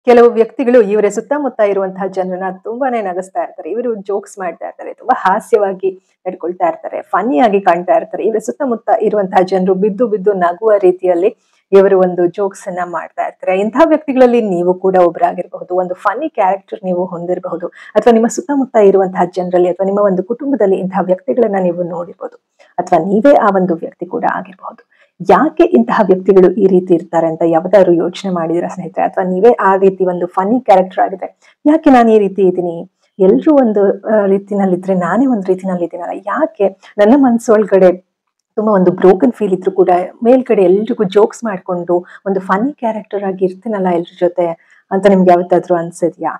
ಕೆಲವು ವ್ಯಕ್ತಿಗಳು ಇವರ ಸುತ್ತಮುತ್ತ ಇರುವಂತಹ ಜನರನ್ನ ತುಂಬಾನೇ ನಗಿಸ್ತಾ ಇರ್ತಾರೆ. ಇವರು ಜೋಕ್ಸ್ ಮಾಡ್ತಾ ಇರ್ತಾರೆ, ತುಂಬಾ ಹಾಸ್ಯವಾಗಿ ನಡ್ಕೊಳ್ತಾ ಇರ್ತಾರೆ, ಫನ್ನಿ ಆಗಿ ಕಾಣ್ತಾ ಇರ್ತಾರೆ. ಇವರ ಸುತ್ತಮುತ್ತ ಇರುವಂತಹ ಜನರು ಬಿದ್ದು ಬಿದ್ದು ನಗುವ ರೀತಿಯಲ್ಲಿ ಇವರು ಒಂದು ಜೋಕ್ಸ್ ಅನ್ನ ಮಾಡ್ತಾ ಇರ್ತಾರೆ. ಇಂತಹ ವ್ಯಕ್ತಿಗಳಲ್ಲಿ ನೀವು ಕೂಡ ಒಬ್ಬರಾಗಿರಬಹುದು. ಒಂದು ಫನ್ನಿ ಕ್ಯಾರೆಕ್ಟರ್ ನೀವು ಹೊಂದಿರಬಹುದು, ಅಥವಾ ನಿಮ್ಮ ಸುತ್ತಮುತ್ತ ಇರುವಂತಹ ಜನರಲ್ಲಿ ಅಥವಾ ನಿಮ್ಮ ಒಂದು ಕುಟುಂಬದಲ್ಲಿ ಇಂತಹ ವ್ಯಕ್ತಿಗಳನ್ನ ನೀವು ನೋಡಿರ್ಬೋದು, ಅಥವಾ ನೀವೇ ಆ ಒಂದು ವ್ಯಕ್ತಿ ಕೂಡ ಆಗಿರಬಹುದು. ಯಾಕೆ ಇಂತಹ ವ್ಯಕ್ತಿಗಳು ಈ ರೀತಿ ಇರ್ತಾರೆ ಅಂತ ಯಾವ್ದಾದ್ರು ಯೋಚನೆ ಮಾಡಿದಿರಾ ಸ್ನೇಹಿತರೆ? ಅಥವಾ ನೀವೇ ಆ ರೀತಿ ಒಂದು ಫನ್ನಿ ಕ್ಯಾರೆಕ್ಟರ್ ಆಗಿದ್ರೆ ಯಾಕೆ ನಾನು ಈ ರೀತಿ ಇದ್ದೀನಿ, ಎಲ್ರೂ ಒಂದು ರೀತಿನಲ್ಲಿದ್ರೆ ನಾನೇ ಒಂದು ರೀತಿನಲ್ಲಿ ಇದ್ದೀನಲ್ಲ, ಯಾಕೆ ನನ್ನ ಮನಸ್ಸು ಒಳಗಡೆ ತುಂಬಾ ಒಂದು ಬ್ರೋಕನ್ ಫೀಲ್ ಇದ್ರು ಕೂಡ ಮೇಲ್ಗಡೆ ಎಲ್ರಿಗೂ ಜೋಕ್ಸ್ ಮಾಡ್ಕೊಂಡು ಒಂದು ಫನ್ನಿ ಕ್ಯಾರೆಕ್ಟರ್ ಆಗಿ ಇರ್ತೀನಲ್ಲ ಎಲ್ರ ಜೊತೆ ಅಂತ ನಿಮ್ಗೆ ಯಾವತ್ತಾದ್ರೂ ಅನ್ಸಿದ್ಯಾ?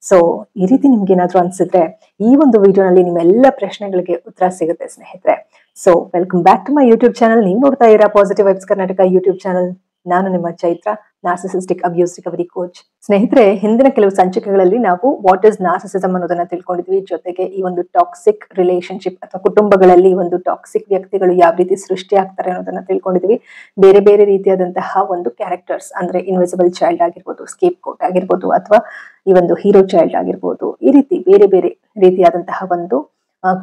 ಸೊ ಈ ರೀತಿ ನಿಮ್ಗೆ ಏನಾದ್ರು ಅನ್ಸಿದ್ರೆ ಈ ಒಂದು ವಿಡಿಯೋನಲ್ಲಿ ನಿಮ್ಮೆಲ್ಲ ಪ್ರಶ್ನೆಗಳಿಗೆ ಉತ್ತರ ಸಿಗುತ್ತೆ ಸ್ನೇಹಿತರೆ. So welcome back to my YouTube channel. ನೀವು ನೋಡ್ತಾ ಇರಾ positive vibes Karnataka YouTube channel. ನಾನು ನಿಮ್ಮ Chaithra, narcissistic abuse recovery coach. ಸ್ನೇಹಿತರೆ, ಹಿಂದಿನ ಕೆಲವು ಸಂಚಿಕೆಗಳಲ್ಲಿ ನಾವು ವಾಟ್ ಇಸ್ ನಾರ್ಸಿಸಿಸಮ್ ಅನ್ನೋದನ್ನ ತಿಳ್ಕೊಂಡಿದ್ವಿ. ಜೊತೆಗೆ ಈ ಒಂದು ಟಾಕ್ಸಿಕ್ ರಿಲೇಶನ್ಶಿಪ್ ಅಥವಾ ಕುಟುಂಬಗಳಲ್ಲಿ ಒಂದು ಟಾಕ್ಸಿಕ್ ವ್ಯಕ್ತಿಗಳು ಯಾವ ರೀತಿ ಸೃಷ್ಟಿ ಆಗ್ತಾರೆ ಅನ್ನೋದನ್ನ ತಿಳ್ಕೊಂಡಿದ್ವಿ. ಬೇರೆ ಬೇರೆ ರೀತಿಯಾದಂತಹ ಒಂದು ಕ್ಯಾರೆಕ್ಟರ್ಸ್ ಅಂದ್ರೆ ಇನ್ವಿಸಿಬಲ್ ಚೈಲ್ಡ್ ಆಗಿರ್ಬೋದು, ಸ್ಕೇಪ್ ಕೋಟ್ ಆಗಿರ್ಬೋದು, ಅಥವಾ ಈ ಒಂದು ಹೀರೋ ಚೈಲ್ಡ್ ಆಗಿರ್ಬೋದು, ಈ ರೀತಿ ಬೇರೆ ಬೇರೆ ರೀತಿಯಾದಂತಹ ಒಂದು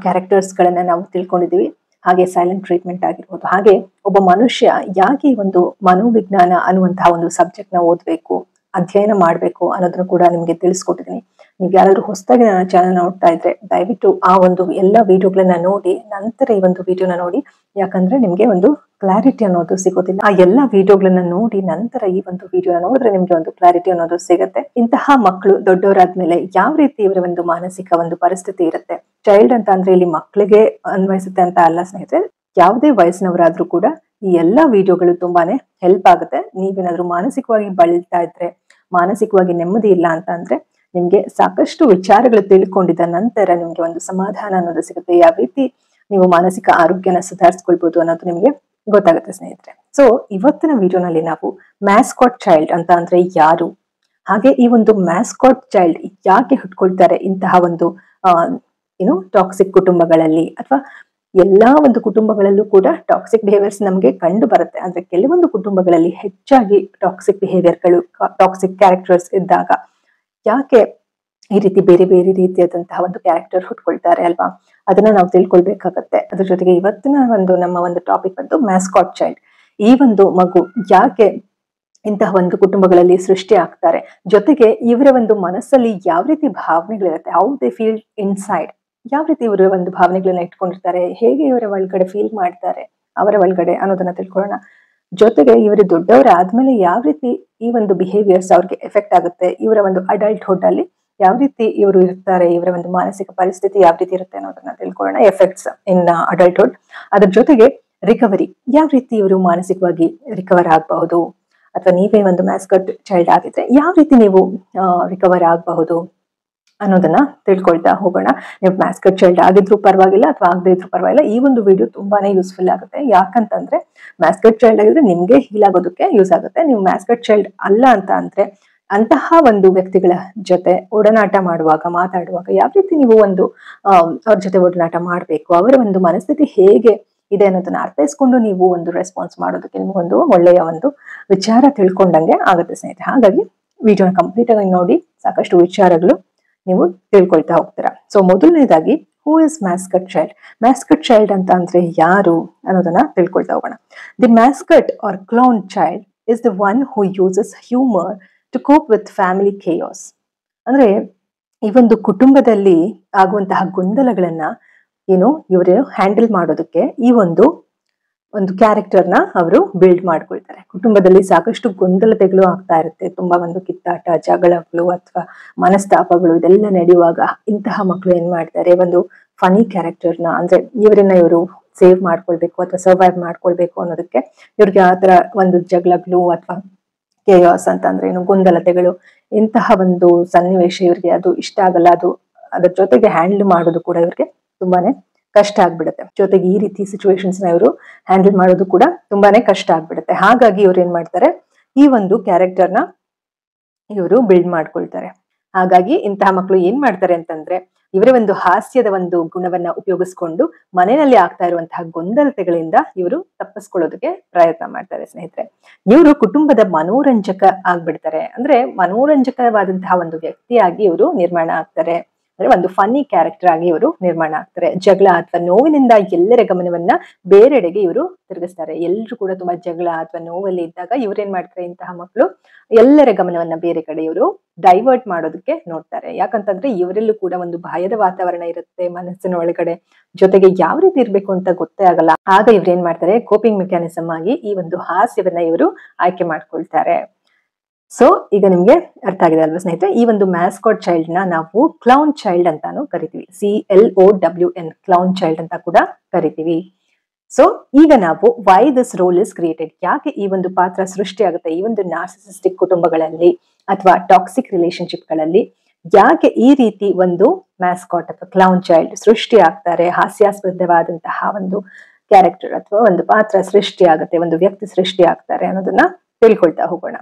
ಕ್ಯಾರೆಕ್ಟರ್ಸ್ ಗಳನ್ನ ನಾವು ತಿಳ್ಕೊಂಡಿದ್ವಿ. ಹಾಗೆ ಸೈಲೆಂಟ್ ಟ್ರೀಟ್ಮೆಂಟ್ ಆಗಿರ್ಬೋದು. ಹಾಗೆ ಒಬ್ಬ ಮನುಷ್ಯ ಯಾಕೆ ಈ ಒಂದು ಮನೋವಿಜ್ಞಾನ ಅನ್ನುವಂತಹ ಒಂದು ಸಬ್ಜೆಕ್ಟ್ ನ ಓದ್ಬೇಕು, ಅಧ್ಯಯನ ಮಾಡ್ಬೇಕು ಅನ್ನೋದನ್ನು ಕೂಡ ನಿಮ್ಗೆ ತಿಳಿಸ್ಕೊಟ್ಟಿದ್ದೀನಿ. ನೀವು ಯಾರಾದ್ರೂ ಹೊಸದಾಗಿ ನನ್ನ ಚಾನಲ್ ನೋಡ್ತಾ ಇದ್ರೆ ದಯವಿಟ್ಟು ಆ ಒಂದು ಎಲ್ಲ ವಿಡಿಯೋಗಳನ್ನ ನೋಡಿ ನಂತರ ಈ ಒಂದು ವಿಡಿಯೋನ ನೋಡಿ. ಯಾಕಂದ್ರೆ ನಿಮ್ಗೆ ಒಂದು ಕ್ಲಾರಿಟಿ ಅನ್ನೋದು ಸಿಗೋದಿಲ್ಲ. ಆ ಎಲ್ಲ ವಿಡಿಯೋಗಳನ್ನ ನೋಡಿ ನಂತರ ಈ ಒಂದು ವಿಡಿಯೋನ ನೋಡಿದ್ರೆ ನಿಮ್ಗೆ ಒಂದು ಕ್ಲಾರಿಟಿ ಅನ್ನೋದು ಸಿಗುತ್ತೆ. ಇಂತಹ ಮಕ್ಕಳು ದೊಡ್ಡವರಾದ್ಮೇಲೆ ಯಾವ ರೀತಿ ಇವರ ಒಂದು ಮಾನಸಿಕ ಒಂದು ಪರಿಸ್ಥಿತಿ ಇರುತ್ತೆ. ಚೈಲ್ಡ್ ಅಂತ ಅಂದ್ರೆ ಇಲ್ಲಿ ಮಕ್ಕಳಿಗೆ ಅನ್ವಯಿಸುತ್ತೆ ಅಂತ ಅಲ್ಲ ಸ್ನೇಹಿತರೆ, ಯಾವುದೇ ವಯಸ್ಸಿನವರಾದ್ರೂ ಕೂಡ ಈ ಎಲ್ಲಾ ವಿಡಿಯೋಗಳು ತುಂಬಾನೇ ಹೆಲ್ಪ್ ಆಗುತ್ತೆ. ನೀವೇನಾದ್ರೂ ಮಾನಸಿಕವಾಗಿ ಬಳಲ್ತಾ ಇದ್ರೆ, ಮಾನಸಿಕವಾಗಿ ನೆಮ್ಮದಿ ಇಲ್ಲ ಅಂತ ಅಂದ್ರೆ ನಿಮ್ಗೆ ಸಾಕಷ್ಟು ವಿಚಾರಗಳು ತಿಳ್ಕೊಂಡಿದ್ದ ನಂತರ ನಿಮ್ಗೆ ಒಂದು ಸಮಾಧಾನ ಅನ್ನೋದು ಸಿಗುತ್ತೆ. ಯಾವ ರೀತಿ ನೀವು ಮಾನಸಿಕ ಆರೋಗ್ಯನ ಸುಧಾರಿಸ್ಕೊಳ್ಬಹುದು ಅನ್ನೋದು ನಿಮ್ಗೆ ಗೊತ್ತಾಗುತ್ತೆ ಸ್ನೇಹಿತರೆ. ಸೊ ಇವತ್ತಿನ ವಿಡಿಯೋನಲ್ಲಿ ನಾವು ಮ್ಯಾಸ್ಕಾಟ್ ಚೈಲ್ಡ್ ಅಂತ ಅಂದ್ರೆ ಯಾರು, ಹಾಗೆ ಈ ಒಂದು ಮ್ಯಾಸ್ಕಾಟ್ ಚೈಲ್ಡ್ ಯಾಕೆ ಹುಟ್ಕೊಳ್ತಾರೆ ಇಂತಹ ಒಂದು ಟಾಕ್ಸಿಕ್ ಕುಟುಂಬಗಳಲ್ಲಿ, ಅಥವಾ ಎಲ್ಲಾ ಒಂದು ಕುಟುಂಬಗಳಲ್ಲೂ ಕೂಡ ಟಾಕ್ಸಿಕ್ ಬಿಹೇವಿಯರ್ಸ್ ನಮ್ಗೆ ಕಂಡು ಬರುತ್ತೆ. ಅಂದ್ರೆ ಕೆಲವೊಂದು ಕುಟುಂಬಗಳಲ್ಲಿ ಹೆಚ್ಚಾಗಿ ಟಾಕ್ಸಿಕ್ ಬಿಹೇವಿಯರ್ಗಳು, ಟಾಕ್ಸಿಕ್ ಕ್ಯಾರೆಕ್ಟರ್ಸ್ ಇದ್ದಾಗ ಯಾಕೆ ಈ ರೀತಿ ಬೇರೆ ಬೇರೆ ರೀತಿಯಾದಂತಹ ಒಂದು ಕ್ಯಾರೆಕ್ಟರ್ ಹುಟ್ಕೊಳ್ತಾರೆ ಅಲ್ವಾ, ಅದನ್ನ ನಾವು ತಿಳ್ಕೊಳ್ಬೇಕಾಗತ್ತೆ. ಅದ್ರ ಜೊತೆಗೆ ಇವತ್ತಿನ ಒಂದು ನಮ್ಮ ಒಂದು ಟಾಪಿಕ್ ಬಂದು ಮ್ಯಾಸ್ಕಾಟ್ ಚೈಲ್ಡ್. ಈ ಒಂದು ಮಗು ಯಾಕೆ ಇಂತಹ ಒಂದು ಕುಟುಂಬಗಳಲ್ಲಿ ಸೃಷ್ಟಿ ಆಗ್ತಾರೆ, ಜೊತೆಗೆ ಇವರ ಒಂದು ಮನಸ್ಸಲ್ಲಿ ಯಾವ ರೀತಿ ಭಾವನೆಗಳಿರುತ್ತೆ, ಹೌ ದೇ ಫೀಲ್ ಇನ್ಸೈಡ್, ಯಾವ ರೀತಿ ಇವರ ಒಂದು ಭಾವನೆಗಳನ್ನ ಇಟ್ಕೊಂಡಿರ್ತಾರೆ, ಹೇಗೆ ಇವರ ಒಳಗಡೆ ಫೀಲ್ ಮಾಡ್ತಾರೆ ಅವರ ಒಳಗಡೆ ಅನ್ನೋದನ್ನ ತಿಳ್ಕೊಳ್ಳೋಣ. ಜೊತೆಗೆ ಇವರು ದೊಡ್ಡವರಾದ್ಮೇಲೆ ಯಾವ ರೀತಿ ಈ ಒಂದು ಬಿಹೇವಿಯರ್ಸ್ ಅವ್ರಿಗೆ ಎಫೆಕ್ಟ್ ಆಗುತ್ತೆ, ಇವರ ಒಂದು ಅಡಲ್ಟ್ಹುಡ್ ಅಲ್ಲಿ ಯಾವ ರೀತಿ ಇವರು ಇರ್ತಾರೆ, ಇವರ ಒಂದು ಮಾನಸಿಕ ಪರಿಸ್ಥಿತಿ ಯಾವ ರೀತಿ ಇರುತ್ತೆ ಅನ್ನೋದನ್ನ ತಿಳ್ಕೊಳ್ಳೋಣ. ಎಫೆಕ್ಟ್ಸ್ ಇನ್ ಅಡಲ್ಟ್ಹುಡ್. ಅದ್ರ ಜೊತೆಗೆ ರಿಕವರಿ, ಯಾವ ರೀತಿ ಇವರು ಮಾನಸಿಕವಾಗಿ ರಿಕವರ್ ಆಗಬಹುದು, ಅಥವಾ ನೀವೇ ಒಂದು ಮ್ಯಾಸ್ಕಾಟ್ ಚೈಲ್ಡ್ ಆಗಿದ್ರೆ ಯಾವ ರೀತಿ ನೀವು ರಿಕವರ್ ಆಗಬಹುದು ಅನ್ನೋದನ್ನ ತಿಳ್ಕೊಳ್ತಾ ಹೋಗೋಣ. ನೀವು ಮ್ಯಾಸ್ಕಾಟ್ ಚೈಲ್ಡ್ ಆಗಿದ್ರು ಪರವಾಗಿಲ್ಲ ಅಥವಾ ಆಗದೆ ಇದ್ರು ಪರವಾಗಿಲ್ಲ, ಈ ಒಂದು ವಿಡಿಯೋ ತುಂಬಾನೇ ಯೂಸ್ಫುಲ್ ಆಗುತ್ತೆ. ಯಾಕಂತಂದ್ರೆ ಮ್ಯಾಸ್ಕಾಟ್ ಚೈಲ್ಡ್ ಆಗಿದ್ರೆ ನಿಮ್ಗೆ ಹೀಲ್ ಆಗೋದಕ್ಕೆ ಯೂಸ್ ಆಗುತ್ತೆ. ನೀವು ಮ್ಯಾಸ್ಕಾಟ್ ಚೈಲ್ಡ್ ಅಲ್ಲ ಅಂತ ಅಂದ್ರೆ ಅಂತಹ ಒಂದು ವ್ಯಕ್ತಿಗಳ ಜೊತೆ ಒಡನಾಟ ಮಾಡುವಾಗ, ಮಾತಾಡುವಾಗ ಯಾವ ರೀತಿ ನೀವು ಒಂದು ಅವ್ರ ಜೊತೆ ಒಡನಾಟ ಮಾಡ್ಬೇಕು, ಅವರ ಒಂದು ಮನಸ್ಥಿತಿ ಹೇಗೆ ಇದೆ ಅನ್ನೋದನ್ನ ಅರ್ಥೈಸ್ಕೊಂಡು ನೀವು ಒಂದು ರೆಸ್ಪಾನ್ಸ್ ಮಾಡೋದಕ್ಕೆ ನಿಮ್ಗೊಂದು ಒಳ್ಳೆಯ ಒಂದು ವಿಚಾರ ತಿಳ್ಕೊಂಡಂಗೆ ಆಗುತ್ತೆ ಸ್ನೇಹಿತರೆ. ಹಾಗಾಗಿ ವಿಡಿಯೋನ ಕಂಪ್ಲೀಟ್ ಆಗಿ ನೋಡಿ, ಸಾಕಷ್ಟು ವಿಚಾರಗಳು ನೀವು ತಿಳ್ಕೊಳ್ತಾ ಹೋಗ್ತೀರಾ. ಸೊ ಮೊದಲನೇದಾಗಿ, who is mascot child? Mascot child ಅಂತ ಅಂದ್ರೆ ಯಾರು ಅನ್ನೋದನ್ನ ತಿಳ್ಕೊಳ್ತಾ ಹೋಗೋಣ. The mascot or clown child is the one who uses humour to cope with family chaos. ಅಂದ್ರೆ ಈ ಒಂದು ಕುಟುಂಬದಲ್ಲಿ ಆಗುವಂತಹ ಗೊಂದಲಗಳನ್ನ ಇವರು ಹ್ಯಾಂಡಲ್ ಮಾಡೋದಕ್ಕೆ ಈ ಒಂದು ಕ್ಯಾರೆಕ್ಟರ್ನ ಅವರು ಬಿಲ್ಡ್ ಮಾಡ್ಕೊಳ್ತಾರೆ. ಕುಟುಂಬದಲ್ಲಿ ಸಾಕಷ್ಟು ಗೊಂದಲತೆಗಳು ಆಗ್ತಾ ಇರುತ್ತೆ, ತುಂಬಾ ಒಂದು ಕಿತ್ತಾಟ, ಜಗಳಗಳು ಅಥವಾ ಮನಸ್ತಾಪಗಳು ಇದೆಲ್ಲ ನಡೆಯುವಾಗ ಇಂತಹ ಮಕ್ಕಳು ಏನ್ ಮಾಡ್ತಾರೆ, ಒಂದು ಫನಿ ಕ್ಯಾರೆಕ್ಟರ್ನ ಅಂದ್ರೆ ಇವರನ್ನ ಇವರು ಸೇವ್ ಮಾಡ್ಕೊಳ್ಬೇಕು ಅಥವಾ ಸರ್ವೈವ್ ಮಾಡ್ಕೊಳ್ಬೇಕು ಅನ್ನೋದಕ್ಕೆ ಇವ್ರಿಗೆ ಆತರ ಒಂದು ಜಗಳಗಳು ಅಥವಾ ಕೇಯಾಸ್ ಅಂತ ಅಂದ್ರೆ ಗೊಂದಲತೆಗಳು, ಇಂತಹ ಒಂದು ಸನ್ನಿವೇಶ ಇವ್ರಿಗೆ ಅದು ಇಷ್ಟ ಆಗಲ್ಲ. ಅದ್ರ ಜೊತೆಗೆ ಹ್ಯಾಂಡಲ್ ಮಾಡೋದು ಕೂಡ ಇವ್ರಿಗೆ ತುಂಬಾನೇ ಕಷ್ಟ ಆಗ್ಬಿಡುತ್ತೆ. ಜೊತೆಗೆ ಈ ರೀತಿ ಸಿಚುವೇಶನ್ಸ್ ನ ಇವರು ಹ್ಯಾಂಡಲ್ ಮಾಡೋದು ಕೂಡ ತುಂಬಾನೇ ಕಷ್ಟ ಆಗ್ಬಿಡುತ್ತೆ. ಹಾಗಾಗಿ ಇವ್ರು ಏನ್ ಮಾಡ್ತಾರೆ, ಈ ಒಂದು ಕ್ಯಾರೆಕ್ಟರ್ನ ಇವರು ಬಿಲ್ಡ್ ಮಾಡ್ಕೊಳ್ತಾರೆ. ಹಾಗಾಗಿ ಇಂತಹ ಮಕ್ಕಳು ಏನ್ ಮಾಡ್ತಾರೆ ಅಂತಂದ್ರೆ ಇವರ ಒಂದು ಹಾಸ್ಯದ ಒಂದು ಗುಣವನ್ನ ಉಪಯೋಗಿಸ್ಕೊಂಡು ಮನೆಯಲ್ಲಿ ಆಗ್ತಾ ಇರುವಂತಹ ಗೊಂದಲತೆಗಳಿಂದ ಇವರು ತಪ್ಪಿಸ್ಕೊಳ್ಳೋದಕ್ಕೆ ಪ್ರಯತ್ನ ಮಾಡ್ತಾರೆ ಸ್ನೇಹಿತರೆ. ಇವರು ಕುಟುಂಬದ ಮನೋರಂಜಕ ಆಗ್ಬಿಡ್ತಾರೆ. ಅಂದ್ರೆ ಮನೋರಂಜಕವಾದಂತಹ ಒಂದು ವ್ಯಕ್ತಿಯಾಗಿ ಇವರು ನಿರ್ಮಾಣ ಆಗ್ತಾರೆ. ಅಂದ್ರೆ ಒಂದು ಫನ್ನಿ ಕ್ಯಾರೆಕ್ಟರ್ ಆಗಿ ಇವರು ನಿರ್ಮಾಣ ಆಗ್ತಾರೆ. ಜಗಳ ಅಥವಾ ನೋವಿನಿಂದ ಎಲ್ಲರ ಗಮನವನ್ನ ಬೇರೆಡೆಗೆ ಇವರು ತಿರುಗಿಸ್ತಾರೆ. ಎಲ್ಲರೂ ಕೂಡ ತುಂಬಾ ಜಗಳ ಅಥವಾ ನೋವಲ್ಲಿ ಇದ್ದಾಗ ಇವ್ರೇನ್ ಮಾಡ್ತಾರೆ, ಇಂತಹ ಮಕ್ಕಳು ಎಲ್ಲರ ಗಮನವನ್ನ ಬೇರೆ ಕಡೆ ಇವರು ಡೈವರ್ಟ್ ಮಾಡೋದಕ್ಕೆ ನೋಡ್ತಾರೆ. ಯಾಕಂತಂದ್ರೆ ಇವರಲ್ಲೂ ಕೂಡ ಒಂದು ಭಯದ ವಾತಾವರಣ ಇರುತ್ತೆ ಮನಸ್ಸಿನ ಒಳಗಡೆ. ಜೊತೆಗೆ ಯಾವ ರೀತಿ ಇರ್ಬೇಕು ಅಂತ ಗೊತ್ತೇ ಆಗಲ್ಲ. ಆಗ ಇವ್ರೇನ್ ಮಾಡ್ತಾರೆ, ಕೋಪಿಂಗ್ ಮೆಕ್ಯಾನಿಸಮ್ ಆಗಿ ಈ ಒಂದು ಹಾಸ್ಯವನ್ನ ಇವರು ಆಯ್ಕೆ ಮಾಡ್ಕೊಳ್ತಾರೆ. ಸೊ ಈಗ ನಿಮ್ಗೆ ಅರ್ಥ ಆಗಿದೆ ಅಲ್ವಾ ಸ್ನೇಹಿತರೆ? ಈ ಒಂದು ಮ್ಯಾಸ್ಕಾಟ್ ಚೈಲ್ಡ್ ನ ನಾವು ಕ್ಲೌನ್ ಚೈಲ್ಡ್ ಅಂತಾನು ಕರಿತೀವಿ. CLOWN ಕ್ಲೌನ್ ಚೈಲ್ಡ್ ಅಂತ ಕೂಡ ಕರಿತೀವಿ. ಸೊ ಈಗ ನಾವು why this role is created, ಯಾಕೆ ಈ ಒಂದು ಪಾತ್ರ ಸೃಷ್ಟಿ ಆಗುತ್ತೆ ಈ ಒಂದು ನಾರ್ಸಿಸಿಸ್ಟಿಕ್ ಕುಟುಂಬಗಳಲ್ಲಿ ಅಥವಾ ಟಾಕ್ಸಿಕ್ ರಿಲೇಶನ್ಶಿಪ್ ಗಳಲ್ಲಿ, ಯಾಕೆ ಈ ರೀತಿ ಒಂದು ಮ್ಯಾಸ್ಕಾಟ್ ಅಥವಾ ಕ್ಲೌನ್ ಚೈಲ್ಡ್ ಸೃಷ್ಟಿ ಆಗ್ತಾರೆ, ಹಾಸ್ಯಾಸ್ಪದವಾದಂತಹ ಒಂದು ಕ್ಯಾರೆಕ್ಟರ್ ಅಥವಾ ಒಂದು ಪಾತ್ರ ಸೃಷ್ಟಿ ಆಗುತ್ತೆ, ಒಂದು ವ್ಯಕ್ತಿ ಸೃಷ್ಟಿ ಆಗ್ತಾರೆ ಅನ್ನೋದನ್ನ ತಿಳ್ಕೊಳ್ತಾ ಹೋಗೋಣ.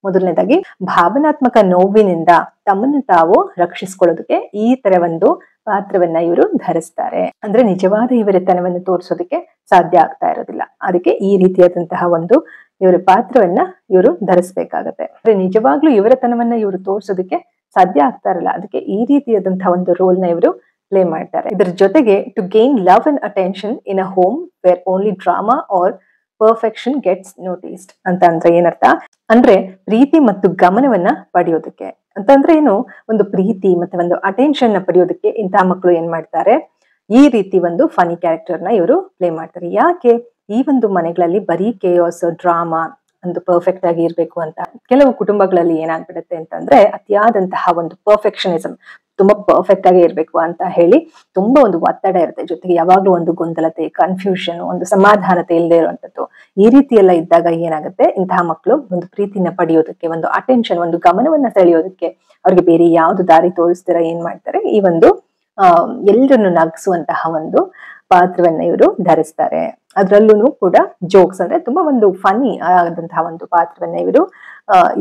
ಮೊದಲನೇದಾಗಿ ಭಾವನಾತ್ಮಕ ನೋವಿನಿಂದ ತಮ್ಮನ್ನು ತಾವು ರಕ್ಷಿಸ್ಕೊಳ್ಳೋದಕ್ಕೆ ಈ ತರ ಒಂದು ಪಾತ್ರವನ್ನ ಇವರು ಧರಿಸ್ತಾರೆ. ಅಂದ್ರೆ ನಿಜವಾದ ಇವರತನವನ್ನು ತೋರಿಸೋದಕ್ಕೆ ಸಾಧ್ಯ ಆಗ್ತಾ ಇರೋದಿಲ್ಲ. ಅದಕ್ಕೆ ಈ ರೀತಿಯಾದಂತಹ ಒಂದು ಇವರ ಪಾತ್ರವನ್ನ ಇವರು ಧರಿಸ್ಬೇಕಾಗತ್ತೆ. ಅಂದ್ರೆ ನಿಜವಾಗ್ಲೂ ಇವರತನವನ್ನ ಇವರು ತೋರಿಸೋದಕ್ಕೆ ಸಾಧ್ಯ ಆಗ್ತಾ ಇರಲ್ಲ. ಅದಕ್ಕೆ ಈ ರೀತಿಯಾದಂತಹ ಒಂದು ರೋಲ್ ನ ಇವರು ಪ್ಲೇ ಮಾಡ್ತಾರೆ. ಇದರ ಜೊತೆಗೆ to gain love and attention in a home where only drama or perfection gets noticed ಅಂತ ಅಂದ್ರೆ ಏನರ್ಥ ಅಂದ್ರೆ ಪ್ರೀತಿ ಮತ್ತು ಗಮನವನ್ನ ಪಡೆಯೋದಕ್ಕೆ ಅಂತಂದ್ರೆ ಏನು, ಒಂದು ಪ್ರೀತಿ ಮತ್ತೆ ಒಂದು ಅಟೆನ್ಷನ್ ನ ಪಡೆಯೋದಕ್ಕೆ ಇಂತಹ ಮಕ್ಕಳು ಏನ್ ಮಾಡ್ತಾರೆ, ಈ ರೀತಿ ಒಂದು ಫನಿ ಕ್ಯಾರೆಕ್ಟರ್ ನ ಇವರು ಪ್ಲೇ ಮಾಡ್ತಾರೆ. ಯಾಕೆ ಈ ಒಂದು ಮನೆಗಳಲ್ಲಿ ಬರೀ ಕೇಯಾಸ್ ಡ್ರಾಮಾ ಒಂದು ಪರ್ಫೆಕ್ಟ್ ಆಗಿ ಇರ್ಬೇಕು ಅಂತ. ಕೆಲವು ಕುಟುಂಬಗಳಲ್ಲಿ ಏನಾಗ್ಬಿಡುತ್ತೆ ಅಂತಂದ್ರೆ ಅತಿಯಾದಂತಹ ಒಂದು ಪರ್ಫೆಕ್ಷನಿಸಮ್, ತುಂಬಾ ಪರ್ಫೆಕ್ಟ್ ಆಗಿ ಇರ್ಬೇಕು ಅಂತ ಹೇಳಿ ತುಂಬಾ ಒಂದು ಒತ್ತಡ ಇರುತ್ತೆ. ಜೊತೆಗೆ ಯಾವಾಗ್ಲೂ ಒಂದು ಗೊಂದಲತೆ, ಕನ್ಫ್ಯೂಷನ್, ಒಂದು ಸಮಾಧಾನತೆ ಇಲ್ಲದೆ ಇರುವಂತದ್ದು. ಈ ರೀತಿ ಎಲ್ಲ ಇದ್ದಾಗ ಏನಾಗುತ್ತೆ, ಇಂತಹ ಮಕ್ಕಳು ಒಂದು ಪ್ರೀತಿನ ಪಡೆಯೋದಕ್ಕೆ, ಒಂದು ಅಟೆನ್ಷನ್, ಒಂದು ಗಮನವನ್ನ ಸೆಳೆಯೋದಕ್ಕೆ ಅವ್ರಿಗೆ ಬೇರೆ ಯಾವ್ದು ದಾರಿ ತೋರಿಸ್ತೀರ ಏನ್ ಮಾಡ್ತಾರೆ, ಈ ಒಂದು ಎಲ್ಲರನ್ನು ನಗಿಸುವಂತಹ ಒಂದು ಪಾತ್ರವನ್ನ ಇವರು ಧರಿಸ್ತಾರೆ. ಅದ್ರಲ್ಲೂ ಕೂಡ ಜೋಕ್ಸ್ ಅಂದ್ರೆ ತುಂಬಾ ಒಂದು ಫನಿ ಆದಂತಹ ಒಂದು ಪಾತ್ರವನ್ನ ಇವರು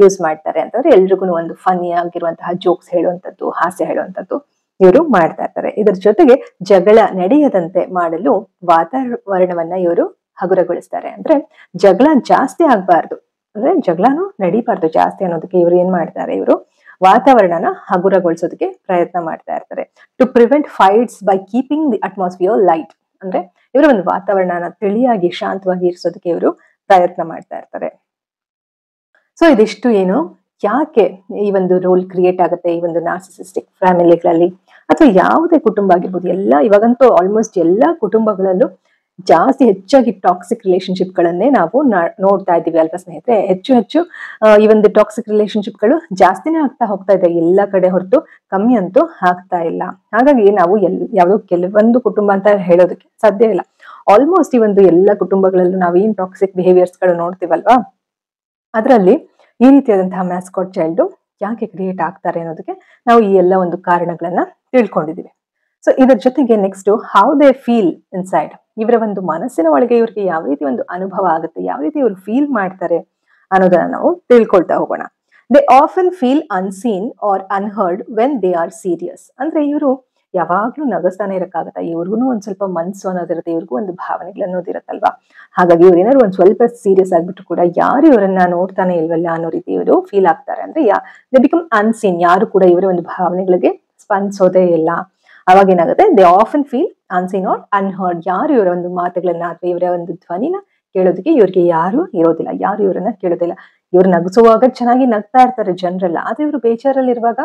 ಯೂಸ್ ಮಾಡ್ತಾರೆ. ಅಂತಂದ್ರೆ ಎಲ್ರಿಗೂ ಒಂದು ಫನಿ ಆಗಿರುವಂತಹ ಜೋಕ್ಸ್ ಹೇಳುವಂಥದ್ದು, ಹಾಸ್ಯ ಹೇಳುವಂಥದ್ದು ಇವರು ಮಾಡ್ತಾ ಇರ್ತಾರೆ. ಇದರ ಜೊತೆಗೆ ಜಗಳ ನಡೆಯದಂತೆ ಮಾಡಲು ವಾತಾವರಣವನ್ನ ಇವರು ಹಗುರಗೊಳಿಸ್ತಾರೆ. ಅಂದ್ರೆ ಜಗಳ ಜಾಸ್ತಿ ಆಗ್ಬಾರ್ದು, ಅಂದ್ರೆ ಜಗಳನು ನಡಿಬಾರ್ದು ಜಾಸ್ತಿ ಅನ್ನೋದಕ್ಕೆ ಇವರು ಏನ್ ಮಾಡ್ತಾರೆ, ಇವರು ವಾತಾವರಣನ ಹಗುರಗೊಳಿಸೋದಕ್ಕೆ ಪ್ರಯತ್ನ ಮಾಡ್ತಾ ಇರ್ತಾರೆ. To prevent fights by keeping the atmosphere light, ಅಂದ್ರೆ ಇವರ ಒಂದು ವಾತಾವರಣನ ತಿಳಿಯಾಗಿ ಶಾಂತವಾಗಿ ಇರಿಸೋದಕ್ಕೆ ಇವರು ಪ್ರಯತ್ನ ಮಾಡ್ತಾ ಇರ್ತಾರೆ. ಸೊ ಇದಿಷ್ಟು ಏನು, ಯಾಕೆ ಈ ಒಂದು ರೋಲ್ ಕ್ರಿಯೇಟ್ ಆಗುತ್ತೆ ಈ ಒಂದು ನಾರ್ಸಿಸಿಸ್ಟಿಕ್ ಫ್ಯಾಮಿಲಿಗಳಲ್ಲಿ ಅಥವಾ ಯಾವುದೇ ಕುಟುಂಬ ಆಗಿರ್ಬೋದು. ಇವಾಗಂತೂ ಆಲ್ಮೋಸ್ಟ್ ಎಲ್ಲಾ ಕುಟುಂಬಗಳಲ್ಲೂ ಜಾಸ್ತಿ ಹೆಚ್ಚಾಗಿ ಟಾಕ್ಸಿಕ್ ರಿಲೇಶನ್ಶಿಪ್ ಗಳನ್ನೇ ನಾವು ನೋಡ್ತಾ ಇದ್ದೀವಿ ಅಲ್ವಾ ಸ್ನೇಹಿತರೆ. ಹೆಚ್ಚು ಈ ಒಂದು ಟಾಕ್ಸಿಕ್ ರಿಲೇಶನ್ಶಿಪ್ ಗಳು ಜಾಸ್ತಿನೇ ಆಗ್ತಾ ಹೋಗ್ತಾ ಇದೆ ಎಲ್ಲಾ ಕಡೆ, ಹೊರತು ಕಮ್ಮಿ ಅಂತೂ ಆಗ್ತಾ ಇಲ್ಲ. ಹಾಗಾಗಿ ನಾವು ಯಾವ್ದೋ ಕೆಲವೊಂದು ಕುಟುಂಬ ಅಂತ ಹೇಳೋದಕ್ಕೆ ಸಾಧ್ಯ ಇಲ್ಲ. ಆಲ್ಮೋಸ್ಟ್ ಈ ಒಂದು ಎಲ್ಲ ಕುಟುಂಬಗಳಲ್ಲೂ ನಾವೇನ್ ಟಾಕ್ಸಿಕ್ ಬಿಹೇವಿಯರ್ಸ್ ಗಳು ನೋಡ್ತೀವಲ್ವಾ, ಅದರಲ್ಲಿ ಈ ರೀತಿಯಾದಂತಹ ಮ್ಯಾಸ್ಕಾಟ್ ಚೈಲ್ಡ್ ಯಾಕೆ ಕ್ರಿಯೇಟ್ ಆಗ್ತಾರೆ ಅನ್ನೋದಕ್ಕೆ ನಾವು ಈ ಎಲ್ಲ ಒಂದು ಕಾರಣಗಳನ್ನ ತಿಳ್ಕೊಂಡಿದೀವಿ. ಸೊ ಇದರ ಜೊತೆಗೆ next how they feel inside, ಇವರ ಒಂದು ಮನಸ್ಸಿನ ಒಳಗೆ ಇವ್ರಿಗೆ ಯಾವ ರೀತಿ ಒಂದು ಅನುಭವ ಆಗುತ್ತೆ, ಯಾವ ರೀತಿ ಇವರು ಫೀಲ್ ಮಾಡ್ತಾರೆ ಅನ್ನೋದನ್ನ ನಾವು ತಿಳ್ಕೊಳ್ತಾ ಹೋಗೋಣ. They often feel unseen or unheard when they are serious. ಅಂದ್ರೆ ಇವರು ಯಾವಾಗ್ಲೂ ನಗಸ್ತಾನೆ ಇರಕ್ಕಾಗತ್ತ, ಇವ್ರಿಗೂ ಒಂದ್ ಸ್ವಲ್ಪ ಮನ್ಸು ಅನ್ನೋದಿರುತ್ತೆ, ಇವ್ರಿಗೂ ಒಂದು ಭಾವನೆಗಳು ಅನ್ನೋದಿರತ್ತಲ್ವಾ. ಹಾಗಾಗಿ ಇವ್ರು ಏನಾದ್ರು ಒಂದ್ ಸ್ವಲ್ಪ ಸೀರಿಯಸ್ ಆಗ್ಬಿಟ್ಟು ಕೂಡ ಯಾರು ಇವರನ್ನ ನೋಡ್ತಾನೆ ಇಲ್ವಲ್ಲ ಅನ್ನೋ ರೀತಿ ಇವರು ಫೀಲ್ ಆಗ್ತಾರೆ. ಅಂದ್ರೆ ದೇ ಬಿಕಮ್ ಅನ್ಸೀನ್, ಯಾರು ಕೂಡ ಇವರ ಒಂದು ಭಾವನೆಗಳಿಗೆ ಸ್ಪಂದಿಸೋದೇ ಇಲ್ಲ. ಅವಾಗ ಏನಾಗುತ್ತೆ, they often feel unseen or unheard, ಯಾರು ಇವರ ಒಂದು ಮಾತುಗಳನ್ನ ಅಥವಾ ಇವರ ಒಂದು ಧ್ವನಿನ ಕೇಳೋದಕ್ಕೆ ಇವ್ರಿಗೆ ಯಾರು ಇರೋದಿಲ್ಲ, ಯಾರು ಇವರನ್ನ ಕೇಳೋದಿಲ್ಲ. ಇವ್ರು ನಗಿಸುವಾಗ ಚೆನ್ನಾಗಿ ನಗ್ತಾ ಇರ್ತಾರೆ ಜನರೆಲ್ಲ, ಆದ್ರೆ ಇವ್ರು ಬೇಜಾರಲ್ಲಿ ಇರುವಾಗ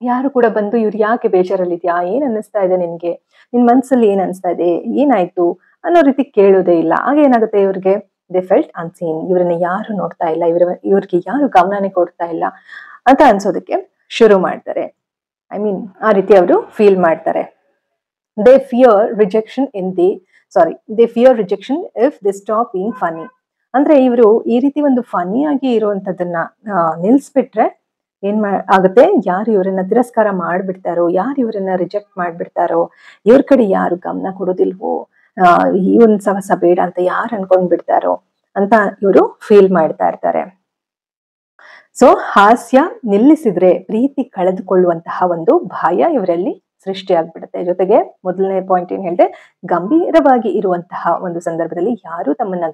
ಯಾರು ಕೂಡ ಬಂದು ಇವ್ರು ಯಾಕೆ ಬೇಜಾರಲ್ಲಿದ್ಯಾ, ಏನ್ ಅನ್ನಿಸ್ತಾ ಇದೆ ನಿನ್ಗೆ, ನಿನ್ ಮನ್ಸಲ್ಲಿ ಏನ್ ಅನ್ಸ್ತಾ ಇದೆ, ಏನಾಯ್ತು ಅನ್ನೋ ರೀತಿ ಕೇಳೋದೇ ಇಲ್ಲ. ಆಗ ಏನಾಗುತ್ತೆ, ಇವ್ರಿಗೆ ದೇ ಫೆಲ್ಟ್ ಅನ್ಸೀನ್, ಇವ್ರನ್ನ ಯಾರು ನೋಡ್ತಾ ಇಲ್ಲ, ಇವ್ರಿಗೆ ಯಾರು ಗಮನನೇ ಕೊಡ್ತಾ ಇಲ್ಲ ಅಂತ ಅನ್ಸೋದಕ್ಕೆ ಶುರು ಮಾಡ್ತಾರೆ. ಆ ರೀತಿ ಅವರು ಫೀಲ್ ಮಾಡ್ತಾರೆ. They fear rejection if they stop being funny. ಅಂದ್ರೆ ಇವರು ಈ ರೀತಿ ಒಂದು ಫನಿ ಆಗಿ ಇರುವಂತದನ್ನ ನಿಲ್ಸ್ಬಿಟ್ರೆ ಆಗುತ್ತೆ, ಯಾರು ಇವರನ್ನ ತಿರಸ್ಕಾರ ಮಾಡ್ಬಿಡ್ತಾರೋ, ಯಾರು ಇವರನ್ನ ರಿಜೆಕ್ಟ್ ಮಾಡ್ಬಿಡ್ತಾರೋ, ಇವ್ರ ಕಡೆ ಯಾರು ಗಮನ ಕೊಡೋದಿಲ್ವೋ, ಈ ಒಂದ್ ಸವಸ ಬೇಡ ಅಂತ ಯಾರು ಅನ್ಕೊಂಡ್ ಬಿಡ್ತಾರೋ ಅಂತ ಇವರು ಫೀಲ್ ಮಾಡ್ತಾ ಇರ್ತಾರೆ. ಸೊ ಹಾಸ್ಯ ನಿಲ್ಲಿಸಿದ್ರೆ ಪ್ರೀತಿ ಕಳೆದುಕೊಳ್ಳುವಂತಹ ಒಂದು ಭಯ ಇವರಲ್ಲಿ ಸೃಷ್ಟಿಯಾಗ್ಬಿಡುತ್ತೆ. ಜೊತೆಗೆ ಮೊದಲನೇ ಪಾಯಿಂಟ್ ಏನ್ ಹೇಳಿದೆ, ಗಂಭೀರವಾಗಿ ಇರುವಂತಹ ಒಂದು ಸಂದರ್ಭದಲ್ಲಿ ಯಾರು ತಮ್ಮನ್ನ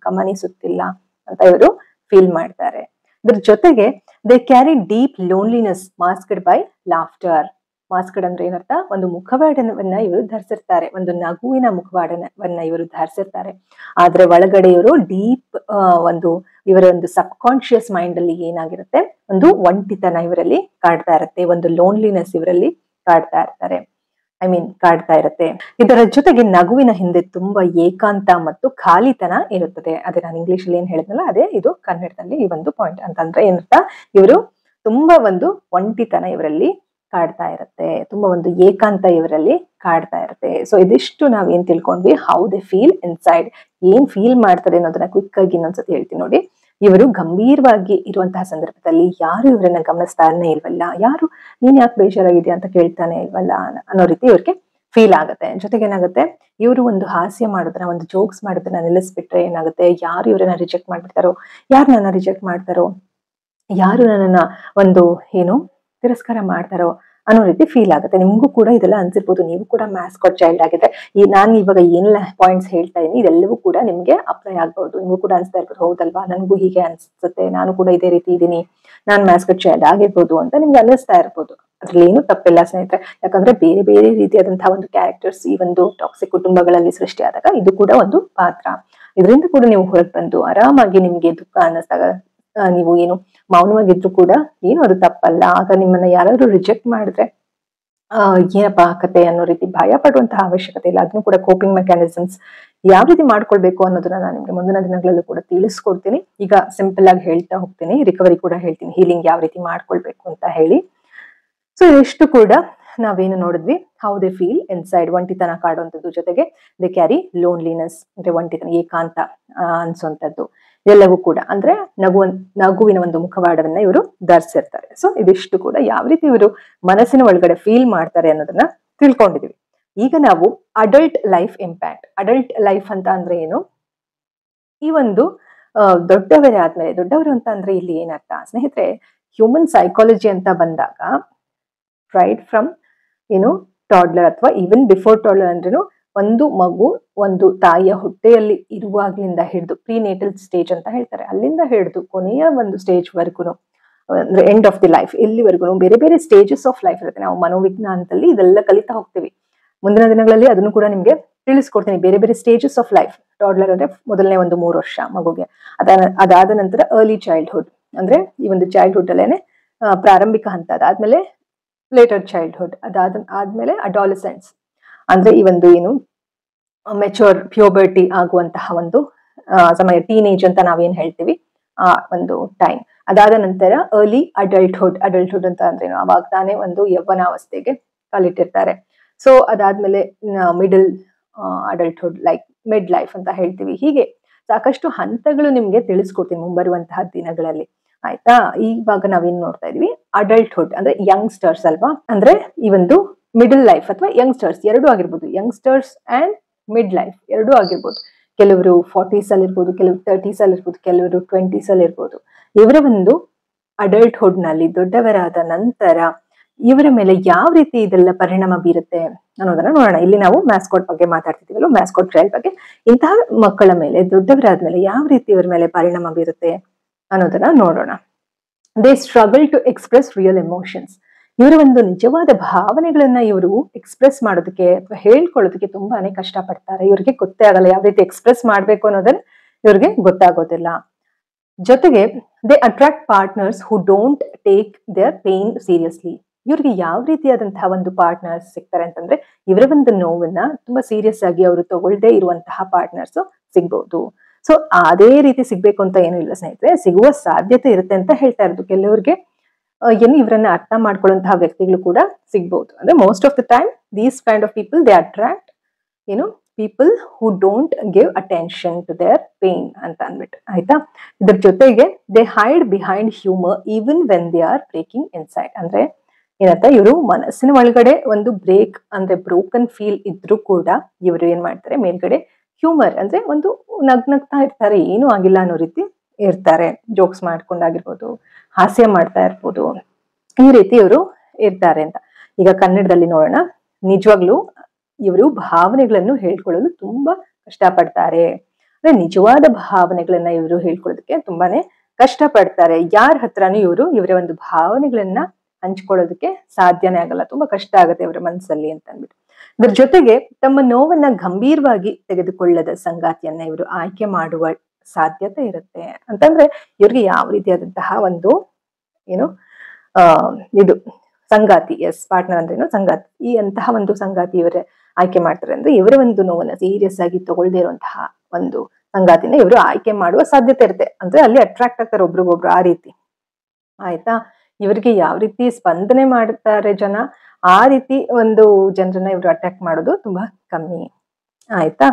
ಗಮನಿಸುತ್ತಿಲ್ಲ ಅಂತ ಇವರು ಫೀಲ್ ಮಾಡ್ತಾರೆ. ಇದ್ರ ಜೊತೆಗೆ they carry deep loneliness masked by laughter. Masked ಅಂದ್ರೆ ಏನರ್ಥ, ಒಂದು ಮುಖವಾಡವನ್ನ ಇವರು ಧರಿಸಿರ್ತಾರೆ, ಒಂದು ನಗುವಿನ ಮುಖವಾಡವನ್ನ ಇವರು ಧರಿಸಿರ್ತಾರೆ. ಆದ್ರೆ ಒಳಗಡೆ ಇವರು ಡೀಪ್ ಇವರ ಒಂದು ಸಬ್ ಕಾನ್ಶಿಯಸ್ ಮೈಂಡ್ ಅಲ್ಲಿ ಏನಾಗಿರುತ್ತೆ, ಒಂದು ಒಂಟಿತನ ಇವರಲ್ಲಿ ಕಾಡ್ತಾ ಇರುತ್ತೆ, ಒಂದು ಲೋನ್ಲಿನೆಸ್ ಇವರಲ್ಲಿ ಕಾಡ್ತಾ ಇರುತ್ತೆ. ಇದರ ಜೊತೆಗೆ ನಗುವಿನ ಹಿಂದೆ ತುಂಬಾ ಏಕಾಂತ ಮತ್ತು ಖಾಲಿತನ ಇರುತ್ತದೆ. ಅದೇ ನಾನು ಇಂಗ್ಲಿಷ್ ಅಲ್ಲಿ ಏನ್ ಹೇಳಿದ್ನಲ್ಲ, ಅದೇ ಇದು ಕನ್ನಡದಲ್ಲಿ ಈ ಒಂದು ಪಾಯಿಂಟ್ ಅಂತಂದ್ರೆ ಏನರ್ಥ, ಇವರು ತುಂಬಾ ಒಂದು ಒಂಟಿತನ ಇವರಲ್ಲಿ ಕಾಡ್ತಾ ಇರುತ್ತೆ, ತುಂಬಾ ಒಂದು ಏಕಾಂತ ಇವರಲ್ಲಿ ಕಾಡ್ತಾ ಇರುತ್ತೆ. ಸೊ ಇದಿಷ್ಟು ನಾವ್ ಏನ್ ತಿಳ್ಕೊಂಡ್ವಿ, ಹೌ ದೇ ಫೀಲ್ ಇನ್ಸೈಡ್, ಏನ್ ಫೀಲ್ ಮಾಡ್ತಾರೆ ಅನ್ನೋದನ್ನ ಕ್ವಿಕ್ ಆಗಿ ಇನ್ನೊಂದ್ಸತಿ ಹೇಳ್ತೀನಿ ನೋಡಿ. ಇವರು ಗಂಭೀರವಾಗಿ ಇರುವಂತಹ ಸಂದರ್ಭದಲ್ಲಿ ಯಾರು ಇವರನ್ನ ಗಮನಿಸ್ತಾನೆ ಇಲ್ವಲ್ಲ, ಯಾರು ನೀನ್ ಯಾಕೆ ಬೇಜಾರಾಗಿದ್ಯಾ ಅಂತ ಕೇಳ್ತಾನೆ ಇಲ್ವಲ್ಲ ಅನ್ನೋ ರೀತಿ ಇವ್ರಿಗೆ ಫೀಲ್ ಆಗುತ್ತೆ. ಜೊತೆಗೆ ಏನಾಗುತ್ತೆ, ಇವರು ಒಂದು ಹಾಸ್ಯ ಮಾಡೋದನ್ನ, ಒಂದು ಜೋಕ್ಸ್ ಮಾಡೋದನ್ನ ನಿಲ್ಲಿಸ್ಬಿಟ್ರೆ ಏನಾಗುತ್ತೆ, ಯಾರು ಇವರನ್ನ ರಿಜೆಕ್ಟ್ ಮಾಡ್ಬಿಡ್ತಾರೋ, ಯಾರು ನನ್ನ ರಿಜೆಕ್ಟ್ ಮಾಡ್ತಾರೋ, ಯಾರು ನನ್ನನ್ನ ತಿರಸ್ಕಾರ ಮಾಡ್ತಾರೋ ಅನ್ನೋ ರೀತಿ ಫೀಲ್ ಆಗುತ್ತೆ. ನಿಮ್ಗೂ ಕೂಡ ಇದೆಲ್ಲ ಅನ್ಸಿರ್ಬೋದು, ನೀವು ಕೂಡ ಮ್ಯಾಸ್ಕಾಟ್ ಚೈಲ್ಡ್ ಆಗಿದ್ರೆ ನಾನು ಇವಾಗ ಏನೆಲ್ಲ ಪಾಯಿಂಟ್ಸ್ ಹೇಳ್ತಾ ಇದೀನಿ ಇದೆಲ್ಲವೂ ಕೂಡ ನಿಮ್ಗೆ ಅಪ್ಲೈ ಆಗ್ಬಹುದು. ನಿಮ್ಗೂ ಕೂಡ ಅನ್ಸ್ತಾ ಇರ್ಬೋದು, ಹೌದಲ್ವಾ ನನಗೂ ಹೀಗೆ ಅನ್ಸುತ್ತೆ, ನಾನು ಕೂಡ ಇದೇ ರೀತಿ ಇದೀನಿ, ನಾನ್ ಮ್ಯಾಸ್ಕಾಟ್ ಚೈಲ್ಡ್ ಆಗಿರ್ಬೋದು ಅಂತ ನಿಮ್ಗೆ ಅನ್ನಿಸ್ತಾ ಇರ್ಬೋದು. ಅದ್ರಲ್ಲಿ ಏನು ತಪ್ಪಿಲ್ಲ ಸ್ನೇಹಿತರೆ, ಯಾಕಂದ್ರೆ ಬೇರೆ ಬೇರೆ ರೀತಿಯಾದಂತಹ ಒಂದು ಕ್ಯಾರೆಕ್ಟರ್ಸ್ ಈ ಒಂದು ಟಾಕ್ಸಿಕ್ ಕುಟುಂಬಗಳಲ್ಲಿ ಸೃಷ್ಟಿಯಾದಾಗ ಇದು ಕೂಡ ಒಂದು ಪಾತ್ರ. ಇದರಿಂದ ಕೂಡ ನೀವು ಹೊರಗೆ ಬಂದು ಆರಾಮಾಗಿ ನಿಮ್ಗೆ ದುಃಖ ಅನ್ನಿಸ್ದಾಗ ನೀವು ಮೌನವಾಗಿದ್ರು ಕೂಡ ಅದು ತಪ್ಪಲ್ಲ. ಆಗ ನಿಮ್ಮನ್ನ ಯಾರಾದ್ರೂ ರಿಜೆಕ್ಟ್ ಮಾಡಿದ್ರೆ ಏನಪ್ಪಾ ಕತೆ ಅನ್ನೋ ರೀತಿ ಭಯ ಪಡುವಂತಹ ಅವಶ್ಯಕತೆ ಇಲ್ಲ. ಅದನ್ನು ಕೂಡ ಕೋಪಿಂಗ್ ಮೆಕ್ಯಾನಿಸಮ್ಸ್ ಯಾವ ರೀತಿ ಮಾಡ್ಕೊಳ್ಬೇಕು ಅನ್ನೋದನ್ನ ನಾನು ನಿಮ್ಗೆ ಮುಂದಿನ ದಿನಗಳಲ್ಲೂ ಕೂಡ ತಿಳಿಸ್ಕೊಡ್ತೀನಿ. ಈಗ ಸಿಂಪಲ್ ಆಗಿ ಹೇಳ್ತಾ ಹೋಗ್ತೀನಿ, ರಿಕವರಿ ಕೂಡ ಹೇಳ್ತೀನಿ, ಹೀಲಿಂಗ್ ಯಾವ ರೀತಿ ಮಾಡ್ಕೊಳ್ಬೇಕು ಅಂತ ಹೇಳಿ. ಸೊ ಇಷ್ಟು ಕೂಡ ನಾವೇನು ನೋಡಿದ್ವಿ, ಹೌ ದೇ ಫೀಲ್ ಇನ್ಸೈಡ್, ಒಂಟಿತನ ಕಾಡುವಂಥದ್ದು, ಜೊತೆಗೆ ದೇ ಕ್ಯಾರಿ ಲೋನ್ಲಿನೆಸ್ ಅಂದ್ರೆ ಒಂಟಿತನ, ಏಕಾಂತ ಅನ್ಸುವಂಥದ್ದು ಎಲ್ಲವೂ ಕೂಡ ಅಂದ್ರೆ ನಗುವಿನ ಒಂದು ಮುಖವಾಡವನ್ನ ಇವರು ಧರಿಸಿರ್ತಾರೆ. ಸೊ ಇದಿಷ್ಟು ಕೂಡ ಯಾವ ರೀತಿ ಇವರು ಮನಸ್ಸಿನ ಒಳಗಡೆ ಫೀಲ್ ಮಾಡ್ತಾರೆ ಅನ್ನೋದನ್ನ ತಿಳ್ಕೊಂಡಿದೀವಿ. ಈಗ ನಾವು adult life impact. Adult life ಅಂತ ಅಂದ್ರೆ ಏನು, ಈ ಒಂದು ದೊಡ್ಡವರು ಅಂತ ಅಂದ್ರೆ ಇಲ್ಲಿ ಏನರ್ಥ ಸ್ನೇಹಿತರೆ, ಹ್ಯೂಮನ್ ಸೈಕಾಲಜಿ ಅಂತ ಬಂದಾಗ ರೈಟ್ ಫ್ರಮ್ ಟಾಡ್ಲರ್ ಅಥವಾ ಈವನ್ ಬಿಫೋರ್ ಟಾಡ್ಲರ್ ಅಂದ್ರೇನು, ಒಂದು ಮಗು ಒಂದು ತಾಯಿಯ ಹೊಟ್ಟೆಯಲ್ಲಿ ಇರುವಾಗ್ಲಿಂದ ಹಿಡಿದು ಪ್ರಿನೇಟಲ್ ಸ್ಟೇಜ್ ಅಂತ ಹೇಳ್ತಾರೆ, ಅಲ್ಲಿಂದ ಹಿಡಿದು ಕೊನೆಯ ಒಂದು ಸ್ಟೇಜ್ ವರ್ಗುನು ಅಂದ್ರೆ ಎಂಡ್ ಆಫ್ ದಿ ಲೈಫ್, ಇಲ್ಲಿವರೆಗೂ ಬೇರೆ ಬೇರೆ ಸ್ಟೇಜಸ್ ಆಫ್ ಲೈಫ್ ಇರುತ್ತೆ. ನಾವು ಮನೋವಿಜ್ಞಾನದಲ್ಲಿ ಇದೆಲ್ಲ ಕಲಿತಾ ಹೋಗ್ತೀವಿ. ಮುಂದಿನ ದಿನಗಳಲ್ಲಿ ಅದನ್ನು ಕೂಡ ನಿಮ್ಗೆ ತಿಳಿಸ್ಕೊಡ್ತೀನಿ, ಬೇರೆ ಬೇರೆ ಸ್ಟೇಜಸ್ ಆಫ್ ಲೈಫ್. ಟಾಡ್ಲರ್ ಅಂದ್ರೆ ಮೊದಲನೇ ಒಂದು 3 ವರ್ಷ ಮಗುಗೆ, ಅದಾದ ನಂತರ ಅರ್ಲಿ ಚೈಲ್ಡ್ಹುಡ್ ಅಂದ್ರೆ ಈ ಒಂದು ಚೈಲ್ಡ್ಹುಡ್ ಅಲ್ಲೇನೆ ಪ್ರಾರಂಭಿಕ ಹಂತ, ಅದಾದ್ಮೇಲೆ ಲೇಟರ್ ಚೈಲ್ಡ್ಹುಡ್, ಆದ್ಮೇಲೆ ಅಡಾಲಸೆನ್ಸ್ ಅಂದ್ರೆ ಈ ಒಂದು ಮೆಚೂರ್ ಪ್ಯೂಬರ್ಟಿ ಆಗುವಂತಹ ಒಂದು ಸಮಯ, ಟೀನೇಜ್ ಅಂತ ನಾವೇನ್ ಹೇಳ್ತೀವಿ ಆ ಒಂದು ಟೈಮ್. ಅದಾದ ನಂತರ ಅರ್ಲಿ ಅಡಲ್ಟ್ಹುಡ್ ಅಂತ ಅಂದ್ರೆ ಅವಾಗ ತಾನೇ ಒಂದು ಯೌವನಾವಸ್ಥೆಗೆ ಕಾಲಿಟ್ಟಿರ್ತಾರೆ. ಸೊ ಅದಾದ್ಮೇಲೆ middle adulthood like mid life ಅಂತ ಹೇಳ್ತೀವಿ. ಹೀಗೆ ಸಾಕಷ್ಟು ಹಂತಗಳು ನಿಮ್ಗೆ ತಿಳಿಸ್ಕೊಡ್ತೀನಿ ಮುಂಬರುವಂತಹ ದಿನಗಳಲ್ಲಿ, ಆಯ್ತಾ. ಇವಾಗ ನಾವೇನ್ ನೋಡ್ತಾ ಇದೀವಿ, ಅಡಲ್ಟ್ಹುಡ್ ಅಂದ್ರೆ ಯಂಗ್ಸ್ಟರ್ಸ್ ಅಲ್ವಾ, ಅಂದ್ರೆ ಈ ಒಂದು ಮಿಡಲ್ ಲೈಫ್ ಅಥವಾ ಯಂಗ್ಸ್ಟರ್ಸ್ ಎರಡೂ ಆಗಿರ್ಬೋದು, ಯಂಗ್ಸ್ಟರ್ಸ್ ಅಂಡ್ ಮಿಡ್ ಲೈಫ್ ಎರಡೂ ಆಗಿರ್ಬೋದು. ಕೆಲವರು 40s ಅಲ್ಲಿ ಇರ್ಬೋದು, ಕೆಲವರು 30s ಅಲ್ಲಿ ಇರ್ಬೋದು, ಕೆಲವರು 20s ಅಲ್ಲಿ ಇರ್ಬೋದು. ಇವರ ಒಂದು ಅಡಲ್ಟ್ಹುಡ್ ನಲ್ಲಿ ದೊಡ್ಡವರಾದ ನಂತರ ಇವರ ಮೇಲೆ ಯಾವ ರೀತಿ ಇದೆಲ್ಲ ಪರಿಣಾಮ ಬೀರುತ್ತೆ ಅನ್ನೋದನ್ನ ನೋಡೋಣ. ಇಲ್ಲಿ ನಾವು ಮ್ಯಾಸ್ಕಾಟ್ ಬಗ್ಗೆ ಮಾತಾಡ್ತಿದ್ದೀವಲ್ಲ, ಮ್ಯಾಸ್ಕಾಟ್ ಚೈಲ್ಡ್ ಬಗ್ಗೆ. ಇಂತಹ ಮಕ್ಕಳ ಮೇಲೆ ದೊಡ್ಡವರಾದ್ಮೇಲೆ ಯಾವ ರೀತಿ ಇವರ ಮೇಲೆ ಪರಿಣಾಮ ಬೀರುತ್ತೆ ಅನ್ನೋದನ್ನ ನೋಡೋಣ. They struggle to express real emotions. ಇವರ ಒಂದು ನಿಜವಾದ ಭಾವನೆಗಳನ್ನ ಇವರು ಎಕ್ಸ್ಪ್ರೆಸ್ ಮಾಡೋದಕ್ಕೆ ಅಥವಾ ಹೇಳ್ಕೊಳ್ಳೋದಕ್ಕೆ ತುಂಬಾನೇ ಕಷ್ಟ ಪಡ್ತಾರೆ. ಇವ್ರಿಗೆ ಗೊತ್ತೇ ಆಗಲ್ಲ ಯಾವ ರೀತಿ ಎಕ್ಸ್ಪ್ರೆಸ್ ಮಾಡ್ಬೇಕು ಅನ್ನೋದನ್ನ ಇವ್ರಿಗೆ ಗೊತ್ತಾಗೋದಿಲ್ಲ. ಜೊತೆಗೆ they attract partners who don't take their pain seriously. ಇವ್ರಿಗೆ ಯಾವ ರೀತಿಯಾದಂತಹ ಒಂದು ಪಾರ್ಟ್ನರ್ಸ್ ಸಿಗ್ತಾರೆ ಅಂತಂದ್ರೆ, ಇವರ ಒಂದು ನೋವನ್ನ ತುಂಬಾ ಸೀರಿಯಸ್ ಆಗಿ ಅವರು ತಗೊಳ್ದೇ ಇರುವಂತಹ ಪಾರ್ಟ್ನರ್ಸ್ ಸಿಗ್ಬಹುದು. ಸೊ ಅದೇ ರೀತಿ ಸಿಗ್ಬೇಕು ಅಂತ ಏನೂ ಇಲ್ಲ ಸ್ನೇಹಿತರೆ, ಸಿಗುವ ಸಾಧ್ಯತೆ ಇರುತ್ತೆ ಅಂತ ಹೇಳ್ತಾ ಇರೋದು. ಕೆಲವ್ರಿಗೆ ಇವರನ್ನ ಅರ್ಥ ಮಾಡ್ಕೊಳ್ಳುವಂತಹ ವ್ಯಕ್ತಿಗಳು ಕೂಡ ಸಿಗ್ಬಹುದು. ಅಂದ್ರೆ most of the time these kind of people they attract people who don't give attention to their pain ಅಂತ ಅಂದ್ಬಿಟ್ಟು, ಆಯ್ತಾ. ಇದ್ರ ಜೊತೆಗೆ they hide behind humour even when they are breaking inside. ಅಂದ್ರೆ ಏನಂತ, ಇವರು ಮನಸ್ಸಿನ ಒಳಗಡೆ ಒಂದು ಬ್ರೇಕ್ ಅಂದ್ರೆ ಬ್ರೋಕನ್ ಫೀಲ್ ಇದ್ರೂ ಕೂಡ ಇವರು ಏನ್ ಮಾಡ್ತಾರೆ, ಮೇಲ್ಗಡೆ ಹ್ಯೂಮರ್ ಅಂದ್ರೆ ಒಂದು ನಗ್ನಗ್ತಾ ಇರ್ತಾರೆ, ಏನೂ ಆಗಿಲ್ಲ ಅನ್ನೋ ರೀತಿ ಇರ್ತಾರೆ. ಜೋಕ್ಸ್ ಮಾಡ್ಕೊಂಡಾಗಿರ್ಬೋದು, ಹಾಸ್ಯ ಮಾಡ್ತಾ ಇರ್ಬೋದು, ಈ ರೀತಿ ಇವರು ಇರ್ತಾರೆ ಅಂತ. ಈಗ ಕನ್ನಡದಲ್ಲಿ ನೋಡೋಣ. ನಿಜವಾಗ್ಲೂ ಇವರು ಭಾವನೆಗಳನ್ನು ಹೇಳ್ಕೊಳ್ಳಲು ತುಂಬಾ ಕಷ್ಟಪಡ್ತಾರೆ. ಅಂದ್ರೆ ನಿಜವಾದ ಭಾವನೆಗಳನ್ನ ಇವರು ಹೇಳ್ಕೊಳ್ಳೋದಕ್ಕೆ ತುಂಬಾನೇ ಕಷ್ಟಪಡ್ತಾರೆ. ಯಾರ ಹತ್ರನೂ ಇವರ ಒಂದು ಭಾವನೆಗಳನ್ನ ಹಂಚ್ಕೊಳ್ಳೋದಕ್ಕೆ ಸಾಧ್ಯನೇ ಆಗಲ್ಲ. ತುಂಬಾ ಕಷ್ಟ ಆಗುತ್ತೆ ಇವರ ಮನಸ್ಸಲ್ಲಿ ಅಂತ ಅಂದ್ಬಿಟ್ಟು. ಇದ್ರ ಜೊತೆಗೆ ತಮ್ಮ ನೋವನ್ನ ಗಂಭೀರವಾಗಿ ತೆಗೆದುಕೊಳ್ಳದ ಸಂಗಾತಿಯನ್ನ ಇವರು ಆಯ್ಕೆ ಮಾಡುವ ಸಾಧ್ಯತೆ ಇರುತ್ತೆ. ಅಂತಂದ್ರೆ ಇವ್ರಿಗೆ ಯಾವ ರೀತಿಯಾದಂತಹ ಒಂದು ಏನು ಇದು ಸಂಗಾತಿ, ಪಾರ್ಟ್ನರ್ ಅಂದ್ರೆ ಸಂಗಾತಿ, ಈ ಅಂತಹ ಒಂದು ಸಂಗಾತಿ ಇವರೇ ಆಯ್ಕೆ ಮಾಡ್ತಾರೆ ಅಂದ್ರೆ ಇವರ ಒಂದು ನೋವನ್ನ ಸೀರಿಯಸ್ ಆಗಿ ತಗೊಳ್ದೇ ಇರುವಂತಹ ಒಂದು ಸಂಗಾತಿನ ಇವರು ಆಯ್ಕೆ ಮಾಡುವ ಸಾಧ್ಯತೆ ಇರುತ್ತೆ. ಅಂದ್ರೆ ಅಲ್ಲಿ ಅಟ್ರಾಕ್ಟ್ ಆಗ್ತಾರೆ ಒಬ್ರಿಗೊಬ್ರು, ಆ ರೀತಿ. ಆಯ್ತಾ? ಇವರಿಗೆ ಯಾವ ರೀತಿ ಸ್ಪಂದನೆ ಮಾಡುತ್ತಾರೆ ಜನ, ಆ ರೀತಿ ಒಂದು ಜನರನ್ನ ಇವರು ಅಟ್ಯಾಕ್ ಮಾಡೋದು ತುಂಬಾ ಕಮ್ಮಿ. ಆಯ್ತಾ?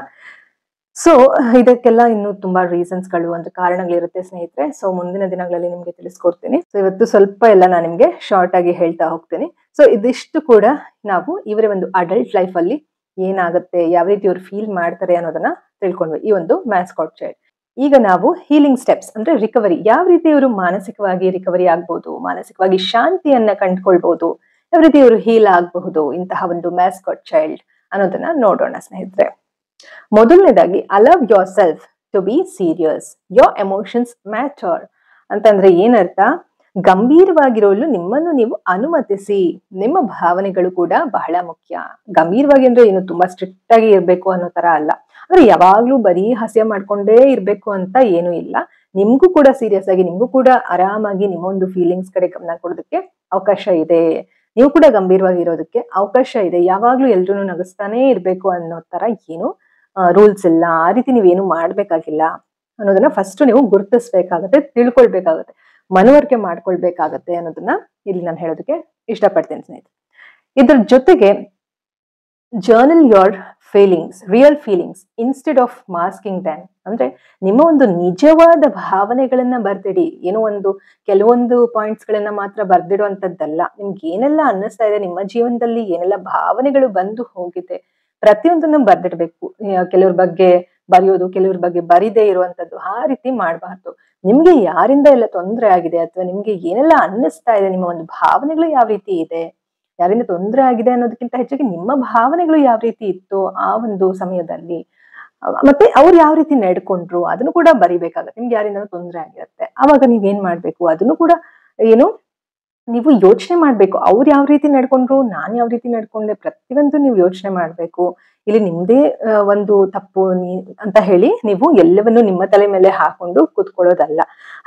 ಸೊ ಇದಕ್ಕೆಲ್ಲ ಇನ್ನು ತುಂಬಾ ರೀಸನ್ಸ್ಗಳು ಅಂದ್ರೆ ಕಾರಣಗಳಿರುತ್ತೆ ಸ್ನೇಹಿತರೆ. ಸೊ ಮುಂದಿನ ದಿನಗಳಲ್ಲಿ ನಿಮ್ಗೆ ತಿಳಿಸ್ಕೊಡ್ತೀನಿ. ಸೊ ಇವತ್ತು ಸ್ವಲ್ಪ ಎಲ್ಲ ನಾನು ನಿಮ್ಗೆ ಶಾರ್ಟ್ ಆಗಿ ಹೇಳ್ತಾ ಹೋಗ್ತೀನಿ. ಸೊ ಇದಿಷ್ಟು ಕೂಡ ನಾವು ಇವರ ಒಂದು ಅಡಲ್ಟ್ ಲೈಫ್ ಅಲ್ಲಿ ಏನಾಗುತ್ತೆ, ಯಾವ ರೀತಿ ಇವ್ರು ಫೀಲ್ ಮಾಡ್ತಾರೆ ಅನ್ನೋದನ್ನ ತಿಳ್ಕೊಂಡ್ವಿ ಈ ಒಂದು ಮ್ಯಾಸ್ಕಾಟ್ ಚೈಲ್ಡ್. ಈಗ ನಾವು ಹೀಲಿಂಗ್ ಸ್ಟೆಪ್ಸ್ ಅಂದ್ರೆ ರಿಕವರಿ, ಯಾವ ರೀತಿ ಇವರು ಮಾನಸಿಕವಾಗಿ ರಿಕವರಿ ಆಗ್ಬಹುದು, ಮಾನಸಿಕವಾಗಿ ಶಾಂತಿಯನ್ನ ಕಂಡುಕೊಳ್ಬಹುದು, ಯಾವ ರೀತಿ ಇವರು ಹೀಲ್ ಆಗಬಹುದು ಇಂತಹ ಒಂದು ಮ್ಯಾಸ್ಕಾಟ್ ಚೈಲ್ಡ್ ಅನ್ನೋದನ್ನ ನೋಡೋಣ ಸ್ನೇಹಿತರೆ. ಮೊದಲನೇದಾಗಿ allow yourself to be serious, your emotions matter ಅಂತಂದ್ರೆ ಏನರ್ಥ? ಗಂಭೀರವಾಗಿರೋಲು ನಿಮ್ಮನ್ನು ನೀವು ಅನುಮತಿಸಿ. ನಿಮ್ಮ ಭಾವನೆಗಳು ಕೂಡ ಬಹಳ ಮುಖ್ಯ. ಗಂಭೀರವಾಗಿ ಅಂದ್ರೆ ಏನು ತುಂಬಾ ಸ್ಟ್ರಿಕ್ಟ್ ಆಗಿ ಇರ್ಬೇಕು ಅನ್ನೋ ತರ ಅಲ್ಲ. ಅಂದ್ರೆ ಯಾವಾಗ್ಲೂ ಬರೀ ಹಾಸ್ಯ ಮಾಡ್ಕೊಂಡೇ ಇರ್ಬೇಕು ಅಂತ ಏನು ಇಲ್ಲ. ನಿಮ್ಗೂ ಕೂಡ ಸೀರಿಯಸ್ ಆಗಿ, ನಿಮ್ಗೂ ಕೂಡ ಆರಾಮಾಗಿ ನಿಮ್ಮ ಒಂದು ಫೀಲಿಂಗ್ಸ್ ಕಡೆ ಗಮನ ಕೊಡೋದಕ್ಕೆ ಅವಕಾಶ ಇದೆ. ನೀವು ಕೂಡ ಗಂಭೀರವಾಗಿ ಇರೋದಕ್ಕೆ ಅವಕಾಶ ಇದೆ. ಯಾವಾಗ್ಲೂ ಎಲ್ರೂ ನಗಿಸ್ತಾನೆ ಇರ್ಬೇಕು ಅನ್ನೋ ತರ ಏನು ರೂಲ್ಸ್ ಇಲ್ಲ. ಆ ರೀತಿ ನೀವೇನು ಮಾಡ್ಬೇಕಾಗಿಲ್ಲ ಅನ್ನೋದನ್ನ ಫಸ್ಟ್ ನೀವು ಗುರುತಿಸ್ಬೇಕಾಗತ್ತೆ, ತಿಳ್ಕೊಳ್ಬೇಕಾಗತ್ತೆ, ಮನವರಿಕೆ ಮಾಡ್ಕೊಳ್ಬೇಕಾಗತ್ತೆ ಅನ್ನೋದನ್ನ ಇಲ್ಲಿ ನಾನು ಹೇಳೋದಕ್ಕೆ ಇಷ್ಟಪಡ್ತೇನೆ ಸ್ನೇಹಿತರೆ. ಇದ್ರ ಜೊತೆಗೆ journal your feelings, real feelings instead of masking them. ಅಂದ್ರೆ ನಿಮ್ಮ ಒಂದು ನಿಜವಾದ ಭಾವನೆಗಳನ್ನ ಬರ್ದಿಡಿ. ಏನೋ ಒಂದು ಕೆಲವೊಂದು ಪಾಯಿಂಟ್ಸ್ ಗಳನ್ನ ಮಾತ್ರ ಬರ್ದಿಡುವಂತದ್ದಲ್ಲ. ನಿಮ್ಗೆ ಏನೆಲ್ಲ ಅನ್ನಿಸ್ತಾ ಇದೆ, ನಿಮ್ಮ ಜೀವನದಲ್ಲಿ ಏನೆಲ್ಲ ಭಾವನೆಗಳು ಬಂದು ಹೋಗಿದೆ, ಪ್ರತಿಯೊಂದನ್ನು ಬರ್ದಿಡ್ಬೇಕು. ಕೆಲವ್ರ ಬಗ್ಗೆ ಬರೆಯೋದು, ಕೆಲವ್ರ ಬಗ್ಗೆ ಬರಿದೇ ಇರುವಂತದ್ದು, ಆ ರೀತಿ ಮಾಡಬಾರ್ದು. ನಿಮ್ಗೆ ಯಾರಿಂದ ಎಲ್ಲ ತೊಂದರೆ ಆಗಿದೆ ಅಥವಾ ನಿಮ್ಗೆ ಏನೆಲ್ಲ ಅನ್ನಿಸ್ತಾ ಇದೆ, ನಿಮ್ಮ ಒಂದು ಭಾವನೆಗಳು ಯಾವ ರೀತಿ ಇದೆ, ಯಾರಿಂದ ತೊಂದರೆ ಆಗಿದೆ ಅನ್ನೋದಕ್ಕಿಂತ ಹೆಚ್ಚಾಗಿ ನಿಮ್ಮ ಭಾವನೆಗಳು ಯಾವ ರೀತಿ ಇತ್ತು ಆ ಒಂದು ಸಮಯದಲ್ಲಿ, ಮತ್ತೆ ಅವ್ರು ಯಾವ ರೀತಿ ನಡ್ಕೊಂಡ್ರು ಅದನ್ನು ಕೂಡ ಬರಿಬೇಕಾಗತ್ತೆ. ನಿಮ್ಗೆ ಯಾರಿಂದ ತೊಂದರೆ ಆಗಿರುತ್ತೆ, ಅವಾಗ ನೀವೇನ್ ಮಾಡ್ಬೇಕು ಅದನ್ನು ಕೂಡ ಏನು ನೀವು ಯೋಚನೆ ಮಾಡ್ಬೇಕು. ಅವ್ರು ಯಾವ ರೀತಿ ನಡ್ಕೊಂಡ್ರು, ನಾನ್ ಯಾವ ರೀತಿ ನಡ್ಕೊಂಡೆ, ಪ್ರತಿಯೊಂದು ನೀವು ಯೋಚನೆ ಮಾಡ್ಬೇಕು. ಇಲ್ಲಿ ನಿಮ್ದೇ ಒಂದು ತಪ್ಪು ಅಂತ ಹೇಳಿ ನೀವು ಎಲ್ಲವನ್ನು ನಿಮ್ಮ ತಲೆ ಮೇಲೆ ಹಾಕೊಂಡು ಕೂತ್ಕೊಳ್ಳೋದಲ್ಲ.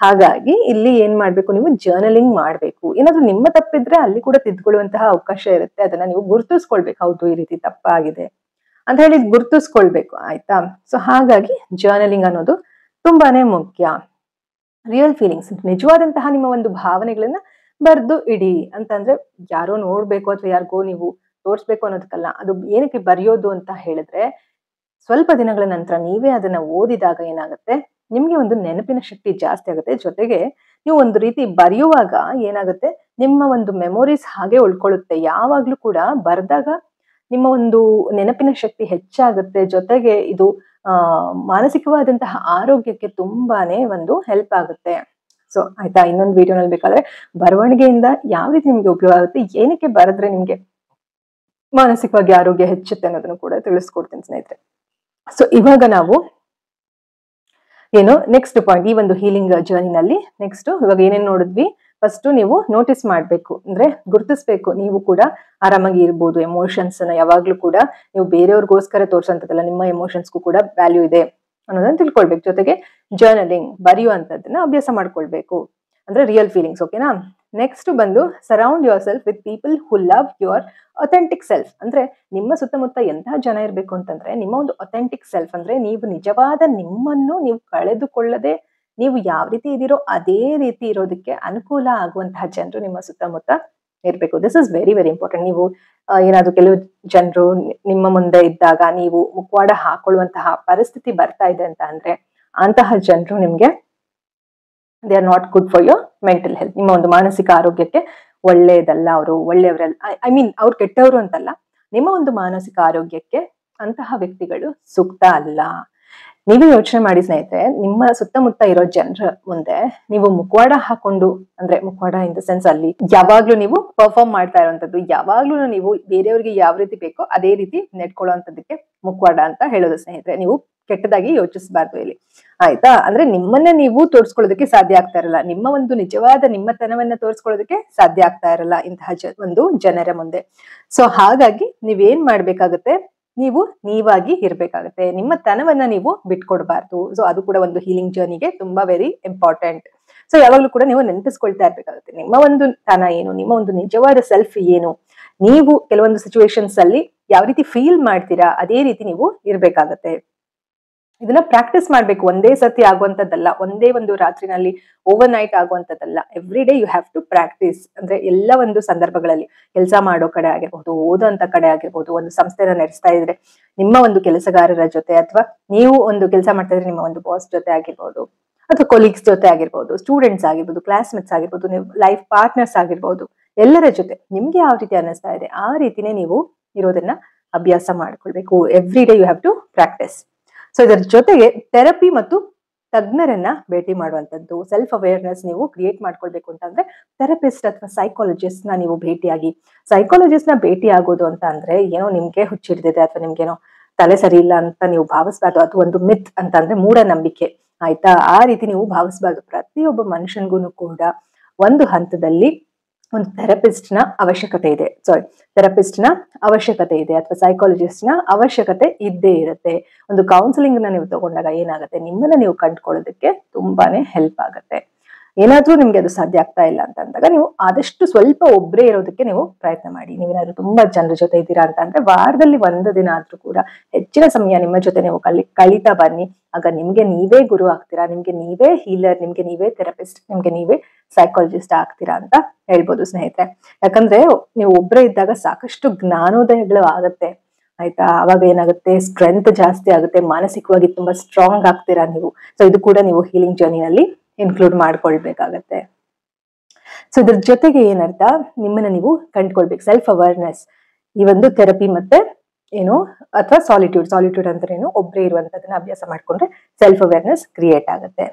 ಹಾಗಾಗಿ ಇಲ್ಲಿ ಏನ್ ಮಾಡ್ಬೇಕು, ನೀವು ಜರ್ನಲಿಂಗ್ ಮಾಡ್ಬೇಕು. ಏನಾದ್ರೂ ನಿಮ್ಮ ತಪ್ಪಿದ್ರೆ ಅಲ್ಲಿ ಕೂಡ ತಿದ್ಕೊಳ್ಳುವಂತಹ ಅವಕಾಶ ಇರುತ್ತೆ. ಅದನ್ನ ನೀವು ಗುರುತಿಸ್ಕೊಳ್ಬೇಕು. ಹೌದು, ಈ ರೀತಿ ತಪ್ಪಾಗಿದೆ ಅಂತ ಹೇಳಿ ಗುರುತಿಸ್ಕೊಳ್ಬೇಕು. ಆಯ್ತಾ? ಸೊ ಹಾಗಾಗಿ ಜರ್ನಲಿಂಗ್ ಅನ್ನೋದು ತುಂಬಾನೇ ಮುಖ್ಯ. ರಿಯಲ್ ಫೀಲಿಂಗ್ಸ್, ನಿಜವಾದಂತಹ ನಿಮ್ಮ ಒಂದು ಭಾವನೆಗಳನ್ನ ಬರ್ದು ಇಡಿ. ಅಂತಂದ್ರೆ ಯಾರೋ ನೋಡ್ಬೇಕು ಅಥವಾ ಯಾರಿಗೋ ನೀವು ತೋರ್ಸ್ಬೇಕು ಅನ್ನೋದಕ್ಕಲ್ಲ. ಅದು ಏನಕ್ಕೆ ಬರೆಯೋದು ಅಂತ ಹೇಳಿದ್ರೆ, ಸ್ವಲ್ಪ ದಿನಗಳ ನಂತರ ನೀವೇ ಅದನ್ನ ಓದಿದಾಗ ಏನಾಗುತ್ತೆ, ನಿಮ್ಗೆ ಒಂದು ನೆನಪಿನ ಶಕ್ತಿ ಜಾಸ್ತಿ ಆಗುತ್ತೆ. ಜೊತೆಗೆ ನೀವು ಒಂದು ರೀತಿ ಬರೆಯುವಾಗ ಏನಾಗುತ್ತೆ, ನಿಮ್ಮ ಒಂದು ಮೆಮೊರೀಸ್ ಹಾಗೆ ಉಳ್ಕೊಳ್ಳುತ್ತೆ. ಯಾವಾಗ್ಲೂ ಕೂಡ ಬರ್ದಾಗ ನಿಮ್ಮ ಒಂದು ನೆನಪಿನ ಶಕ್ತಿ ಹೆಚ್ಚಾಗುತ್ತೆ. ಜೊತೆಗೆ ಇದು ಮಾನಸಿಕವಾದಂತಹ ಆರೋಗ್ಯಕ್ಕೆ ತುಂಬಾನೇ ಒಂದು ಹೆಲ್ಪ್ ಆಗುತ್ತೆ. ಸೊ ಆಯ್ತಾ? ಇನ್ನೊಂದು ವಿಡಿಯೋನಲ್ಲಿ ಬೇಕಾದ್ರೆ ಬರವಣಿಗೆಯಿಂದ ಯಾವ ರೀತಿ ನಿಮ್ಗೆ ಉಪಯೋಗ ಆಗುತ್ತೆ, ಏನಕ್ಕೆ ಬರೆದ್ರೆ ನಿಮ್ಗೆ ಮಾನಸಿಕವಾಗಿ ಆರೋಗ್ಯ ಹೆಚ್ಚುತ್ತೆ ಅನ್ನೋದನ್ನು ಕೂಡ ತಿಳಿಸ್ಕೊಡ್ತೀನಿ ಸ್ನೇಹಿತರೆ. ಸೊ ಇವಾಗ ನಾವು ಏನು ನೆಕ್ಸ್ಟ್ ಪಾಯಿಂಟ್, ಈ ಒಂದು ಹೀಲಿಂಗ್ ಜರ್ನಿನಲ್ಲಿ ನೆಕ್ಸ್ಟ್ ಇವಾಗ ಏನೇನ್ ನೋಡಿದ್ವಿ, ಫಸ್ಟ್ ನೀವು ನೋಟಿಸ್ ಮಾಡ್ಬೇಕು, ಅಂದ್ರೆ ಗುರುತಿಸ್ಬೇಕು. ನೀವು ಕೂಡ ಆರಾಮಾಗಿ ಇರ್ಬೋದು. ಎಮೋಷನ್ಸ್ ನ ಯಾವಾಗ್ಲೂ ಕೂಡ ನೀವು ಬೇರೆಯವ್ರಿಗೋಸ್ಕರ ತೋರ್ಸಂತದಲ್ಲ, ನಿಮ್ಮ ಎಮೋಷನ್ಸ್ಗೂ ಕೂಡ ವ್ಯಾಲ್ಯೂ ಇದೆ ಅನ್ನೋದನ್ನ ತಿಳ್ಕೊಳ್ಬೇಕು. ಜೊತೆಗೆ ಜರ್ನಲಿಂಗ್ ಬರೆಯುವಂತದನ್ನ ಅಭ್ಯಾಸ ಮಾಡ್ಕೊಳ್ಬೇಕು, ಅಂದ್ರೆ ರಿಯಲ್ ಫೀಲಿಂಗ್ಸ್. ಓಕೆನಾ? ನೆಕ್ಸ್ಟ್ ಬಂದು surround your self with people who love your authentic self. ಅಂದ್ರೆ ನಿಮ್ಮ ಸುತ್ತಮುತ್ತ ಎಂತಹ ಜನ ಇರ್ಬೇಕು ಅಂತಂದ್ರೆ, ನಿಮ್ಮ ಒಂದು ಅಥೆಂಟಿಕ್ ಸೆಲ್ಫ್ ಅಂದ್ರೆ ನೀವು ನಿಜವಾದ ನಿಮ್ಮನ್ನು ನೀವು ಕಳೆದುಕೊಳ್ಳದೆ ನೀವು ಯಾವ ರೀತಿ ಇದೀರೋ ಅದೇ ರೀತಿ ಇರೋದಕ್ಕೆ ಅನುಕೂಲ ಆಗುವಂತಹ ಜನರು ನಿಮ್ಮ ಸುತ್ತಮುತ್ತ ಇರ್ಬೇಕು. This is very very important. ನೀವು ಏನಾದ್ರು ಕೆಲವು ಜನರು ನಿಮ್ಮ ಮುಂದೆ ಇದ್ದಾಗ ನೀವು ಮುಖವಾಡ ಹಾಕೊಳ್ಳುವಂತಹ ಪರಿಸ್ಥಿತಿ ಬರ್ತಾ ಇದೆ ಅಂತ ಅಂದ್ರೆ, ಅಂತಹ ಜನರು ನಿಮ್ಗೆ they are not good for your mental health. ನಿಮ್ಮ ಒಂದು ಮಾನಸಿಕ ಆರೋಗ್ಯಕ್ಕೆ ಒಳ್ಳೆಯದಲ್ಲ. ಅವರು ಒಳ್ಳೆಯವರಲ್ಲ, ಐ ಮೀನ್ ಅವ್ರು ಕೆಟ್ಟವರು ಅಂತಲ್ಲ, ನಿಮ್ಮ ಒಂದು ಮಾನಸಿಕ ಆರೋಗ್ಯಕ್ಕೆ ಅಂತಹ ವ್ಯಕ್ತಿಗಳು ಸೂಕ್ತ ಅಲ್ಲ. ನೀವೇ ಯೋಚನೆ ಮಾಡಿ ಸ್ನೇಹಿತರೆ, ನಿಮ್ಮ ಸುತ್ತಮುತ್ತ ಇರೋ ಜನರ ಮುಂದೆ ನೀವು ಮುಖವಾಡ ಹಾಕೊಂಡು, ಅಂದ್ರೆ ಮುಖವಾಡ ಇನ್ ದ ಸೆನ್ಸ್ ಅಲ್ಲಿ ಯಾವಾಗ್ಲೂ ನೀವು ಪರ್ಫಾರ್ಮ್ ಮಾಡ್ತಾ ಇರುವಂತದ್ದು, ಯಾವಾಗ್ಲೂ ನೀವು ಬೇರೆಯವ್ರಿಗೆ ಯಾವ ರೀತಿ ಬೇಕೋ ಅದೇ ರೀತಿ ನೆಡ್ಕೊಳ್ಳೋಂಥದ್ದಕ್ಕೆ ಮುಖವಾಡ ಅಂತ ಹೇಳೋದು ಸ್ನೇಹಿತರೆ. ನೀವು ಕೆಟ್ಟದಾಗಿ ಯೋಚಿಸಬಾರ್ದು ಇಲ್ಲಿ, ಆಯ್ತಾ? ಅಂದ್ರೆ ನಿಮ್ಮನ್ನ ನೀವು ತೋರಿಸ್ಕೊಳ್ಳೋದಕ್ಕೆ ಸಾಧ್ಯ ಆಗ್ತಾ ಇರಲ್ಲ, ನಿಮ್ಮ ಒಂದು ನಿಜವಾದ ನಿಮ್ಮತನವನ್ನ ತೋರಿಸ್ಕೊಳ್ಳೋದಕ್ಕೆ ಸಾಧ್ಯ ಆಗ್ತಾ ಇರಲ್ಲ ಇಂತಹ ಒಂದು ಜನರ ಮುಂದೆ. ಸೊ ಹಾಗಾಗಿ ನೀವೇನ್ ಮಾಡ್ಬೇಕಾಗತ್ತೆ, ನೀವು ನೀವಾಗಿ ಇರ್ಬೇಕಾಗತ್ತೆ, ನಿಮ್ಮ ತನವನ್ನ ನೀವು ಬಿಟ್ಕೊಡ್ಬಾರ್ದು. ಸೊ ಅದು ಕೂಡ ಒಂದು ಹೀಲಿಂಗ್ ಜರ್ನಿಗೆ ತುಂಬಾ ವೆರಿ ಇಂಪಾರ್ಟೆಂಟ್. ಸೊ ಯಾವಾಗ್ಲೂ ಕೂಡ ನೀವು ನೆನಪಿಸ್ಕೊಳ್ತಾ ಇರ್ಬೇಕಾಗುತ್ತೆ, ನಿಮ್ಮ ಒಂದು ತನ ಏನು, ನಿಮ್ಮ ಒಂದು ನಿಜವಾದ ಸೆಲ್ಫ್ ಏನು, ನೀವು ಕೆಲವೊಂದು ಸಿಚುವೇಶನ್ಸ್ ಅಲ್ಲಿ ಯಾವ ರೀತಿ ಫೀಲ್ ಮಾಡ್ತೀರಾ ಅದೇ ರೀತಿ ನೀವು ಇರ್ಬೇಕಾಗತ್ತೆ. ಇದನ್ನ ಪ್ರಾಕ್ಟೀಸ್ ಮಾಡ್ಬೇಕು, ಒಂದೇ ಸತಿ ಆಗುವಂತದ್ದಲ್ಲ, ಒಂದೇ ಒಂದು ರಾತ್ರಿನಲ್ಲಿ ಓವರ್ ನೈಟ್ ಆಗುವಂತದ್ದಲ್ಲ. Every day you have to practise. ಅಂದ್ರೆ ಎಲ್ಲ ಒಂದು ಸಂದರ್ಭಗಳಲ್ಲಿ ಕೆಲಸ ಮಾಡೋ ಕಡೆ ಆಗಿರ್ಬಹುದು, ಓದೋಂತ ಕಡೆ ಆಗಿರ್ಬಹುದು, ಒಂದು ಸಂಸ್ಥೆನ ನಡೆಸ್ತಾ ಇದ್ರೆ ನಿಮ್ಮ ಒಂದು ಕೆಲಸಗಾರರ ಜೊತೆ, ಅಥವಾ ನೀವು ಒಂದು ಕೆಲಸ ಮಾಡ್ತಾ ಇದ್ರೆ ನಿಮ್ಮ ಒಂದು ಬಾಸ್ ಜೊತೆ ಆಗಿರ್ಬಹುದು, ಅಥವಾ ಕೊಲೀಗ್ಸ್ ಜೊತೆ ಆಗಿರ್ಬಹುದು, ಸ್ಟೂಡೆಂಟ್ಸ್ ಆಗಿರ್ಬಹುದು, ಕ್ಲಾಸ್ಮೇಟ್ಸ್ ಆಗಿರ್ಬಹುದು, ನೀವು ಲೈಫ್ ಪಾರ್ಟ್ನರ್ಸ್ ಆಗಿರ್ಬಹುದು, ಎಲ್ಲರ ಜೊತೆ ನಿಮ್ಗೆ ಯಾವ ರೀತಿ ಅನ್ನಿಸ್ತಾ ಇದೆ ಆ ರೀತಿನೇ ನೀವು ಇರೋದನ್ನ ಅಭ್ಯಾಸ ಮಾಡ್ಕೊಳ್ಬೇಕು. Every day you have to practise. So ಇದರ ಜೊತೆಗೆ ಥೆರಪಿ ಮತ್ತು ತಜ್ಞರನ್ನ ಭೇಟಿ ಮಾಡುವಂತದ್ದು, ಸೆಲ್ಫ್ ಅವೇರ್ನೆಸ್ ನೀವು ಕ್ರಿಯೇಟ್ ಮಾಡ್ಕೊಳ್ಬೇಕು ಅಂತಂದ್ರೆ ಥೆರಪಿಸ್ಟ್ ಅಥವಾ ಸೈಕಾಲಜಿಸ್ಟ್ ನ ನೀವು ಭೇಟಿಯಾಗಿ. ಸೈಕಾಲಜಿಸ್ಟ್ ನ ಭೇಟಿ ಆಗೋದು ಅಂತ ಅಂದ್ರೆ ಏನೋ ನಿಮ್ಗೆ ಹುಚ್ಚಿಡ್ದಿದೆ ಅಥವಾ ನಿಮ್ಗೇನೋ ತಲೆ ಸರಿ ಇಲ್ಲ ಅಂತ ನೀವು ಭಾವಿಸ್ಬಾರ್ದು, ಅದು ಒಂದು ಮಿತ್ ಅಂತ ಅಂದ್ರೆ ಮೂಢನಂಬಿಕೆ, ಆಯ್ತಾ? ಆ ರೀತಿ ನೀವು ಭಾವಿಸ್ಬಾರ್ದು. ಪ್ರತಿಯೊಬ್ಬ ಮನುಷ್ಯನ್ಗೂ ಕೂಡ ಒಂದು ಹಂತದಲ್ಲಿ ಒಂದು ಥೆರಪಿಸ್ಟ್ ನ ಅವಶ್ಯಕತೆ ಇದೆ, ಥೆರಪಿಸ್ಟ್ ನ ಅವಶ್ಯಕತೆ ಇದೆ, ಅಥವಾ ಸೈಕಾಲಜಿಸ್ಟ್ ನ ಅವಶ್ಯಕತೆ ಇದ್ದೇ ಇರುತ್ತೆ. ಒಂದು ಕೌನ್ಸಿಲಿಂಗ್ ನ ನೀವು ತಗೊಂಡಾಗ ಏನಾಗುತ್ತೆ, ನಿಮ್ಮನ್ನ ನೀವು ಕಂಡುಕೊಳ್ಳೋದಕ್ಕೆ ತುಂಬಾನೇ ಹೆಲ್ಪ್ ಆಗುತ್ತೆ. ಏನಾದ್ರೂ ನಿಮ್ಗೆ ಅದು ಸಾಧ್ಯ ಆಗ್ತಾ ಇಲ್ಲ ಅಂತ ಅಂದಾಗ ನೀವು ಆದಷ್ಟು ಸ್ವಲ್ಪ ಒಬ್ಬರೇ ಇರೋದಕ್ಕೆ ನೀವು ಪ್ರಯತ್ನ ಮಾಡಿ. ನೀವೇನಾದ್ರೂ ತುಂಬಾ ಜನರ ಜೊತೆ ಇದ್ದೀರಾ ಅಂತ ಅಂದ್ರೆ ವಾರದಲ್ಲಿ ಒಂದು ದಿನ ಆದ್ರೂ ಕೂಡ ಹೆಚ್ಚಿನ ಸಮಯ ನಿಮ್ಮ ಜೊತೆ ನೀವು ಕಳೀತಾ ಬನ್ನಿ. ಆಗ ನಿಮ್ಗೆ ನೀವೇ ಗುರು ಆಗ್ತೀರಾ, ನಿಮ್ಗೆ ನೀವೇ ಹೀಲರ್, ನಿಮ್ಗೆ ನೀವೇ ಥೆರಪಿಸ್ಟ್, ನಿಮ್ಗೆ ನೀವೇ ಸೈಕಾಲಜಿಸ್ಟ್ ಆಗ್ತೀರಾ ಅಂತ ಹೇಳ್ಬೋದು ಸ್ನೇಹಿತರೆ. ಯಾಕಂದ್ರೆ ನೀವು ಒಬ್ಬರೇ ಇದ್ದಾಗ ಸಾಕಷ್ಟು ಜ್ಞಾನೋದಯಗಳು ಆಗತ್ತೆ, ಆಯ್ತಾ? ಅವಾಗ ಏನಾಗುತ್ತೆ, ಸ್ಟ್ರೆಂತ್ ಜಾಸ್ತಿ ಆಗುತ್ತೆ, ಮಾನಸಿಕವಾಗಿ ತುಂಬಾ ಸ್ಟ್ರಾಂಗ್ ಆಗ್ತೀರಾ ನೀವು. ಸೊ ಇದು ಕೂಡ ನೀವು ಹೀಲಿಂಗ್ ಜರ್ನಿನಲ್ಲಿ ಇನ್ಕ್ಲೂಡ್ ಮಾಡ್ಕೊಳ್ಬೇಕಾಗತ್ತೆ. ಸೊ ಇದ್ರ ಜೊತೆಗೆ ಏನರ್ಥ, ನಿಮ್ಮನ್ನ ನೀವು ಕಂಡುಕೊಳ್ಬೇಕು, ಸೆಲ್ಫ್ ಅವೇರ್ನೆಸ್. ಈ ಒಂದು ಥೆರಪಿ ಮತ್ತೆ ಏನು ಅಥವಾ ಸಾಲಿಟ್ಯೂಡ್ ಅಂದ್ರೆ ಏನು, ಒಬ್ಬರೇ ಇರುವಂತದನ್ನ ಅಭ್ಯಾಸ ಮಾಡ್ಕೊಂಡ್ರೆ ಸೆಲ್ಫ್ ಅವೇರ್ನೆಸ್ ಕ್ರಿಯೇಟ್ ಆಗುತ್ತೆ,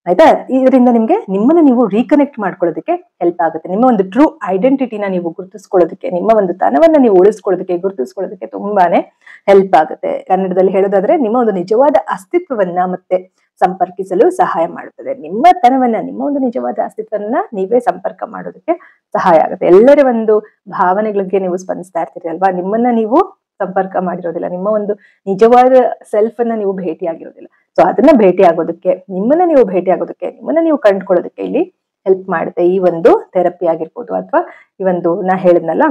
ಆಯ್ತಾ? ಇದರಿಂದ ನಿಮ್ಗೆ ನಿಮ್ಮನ್ನ ನೀವು ರೀಕನೆಕ್ಟ್ ಮಾಡ್ಕೊಳ್ಳೋದಕ್ಕೆ ಹೆಲ್ಪ್ ಆಗುತ್ತೆ. ನಿಮ್ಮ ಒಂದು ಟ್ರೂ ಐಡೆಂಟಿಟಿನ ನೀವು ಗುರುತಿಸ್ಕೊಳ್ಳೋದಕ್ಕೆ, ನಿಮ್ಮ ಒಂದು ತನವನ್ನ ನೀವು ಉಳಿಸ್ಕೊಳ್ಳೋದಕ್ಕೆ, ಗುರುತಿಸ್ಕೊಳ್ಳೋದಕ್ಕೆ ತುಂಬಾನೇ ಹೆಲ್ಪ್ ಆಗುತ್ತೆ. ಕನ್ನಡದಲ್ಲಿ ಹೇಳೋದಾದ್ರೆ ನಿಮ್ಮ ಒಂದು ನಿಜವಾದ ಅಸ್ತಿತ್ವವನ್ನ ಮತ್ತೆ ಸಂಪರ್ಕಿಸಲು ಸಹಾಯ ಮಾಡುತ್ತದೆ. ನಿಮ್ಮ ತನವನ್ನ, ನಿಮ್ಮ ಒಂದು ನಿಜವಾದ ಅಸ್ತಿತ್ವವನ್ನ ನೀವೇ ಸಂಪರ್ಕ ಮಾಡೋದಕ್ಕೆ ಸಹಾಯ ಆಗುತ್ತೆ. ಎಲ್ಲರ ಒಂದು ಭಾವನೆಗಳಿಗೆ ನೀವು ಸ್ಪಂದಿಸ್ತಾ ಇರ್ತೀರಿ ಅಲ್ವಾ, ನಿಮ್ಮನ್ನ ನೀವು ಸಂಪರ್ಕ ಮಾಡಿರೋದಿಲ್ಲ, ನಿಮ್ಮ ಒಂದು ನಿಜವಾದ ಸೆಲ್ಫ್ ಅನ್ನ ನೀವು ಭೇಟಿ ಆಗಿರೋದಿಲ್ಲ. ಸೊ ಅದನ್ನ ಭೇಟಿ ಆಗೋದಕ್ಕೆ, ನಿಮ್ಮನ್ನ ನೀವು ಭೇಟಿ ಆಗೋದಕ್ಕೆ, ನಿಮ್ಮನ್ನ ನೀವು ಕಂಡುಕೊಳ್ಳೋದಕ್ಕೆ ಇಲ್ಲಿ ಹೆಲ್ಪ್ ಮಾಡುತ್ತೆ ಈ ಒಂದು ಥೆರಪಿ ಆಗಿರ್ಬೋದು, ಅಥವಾ ಈ ಒಂದು ನಾ ಹೇಳಿದ್ನಲ್ಲ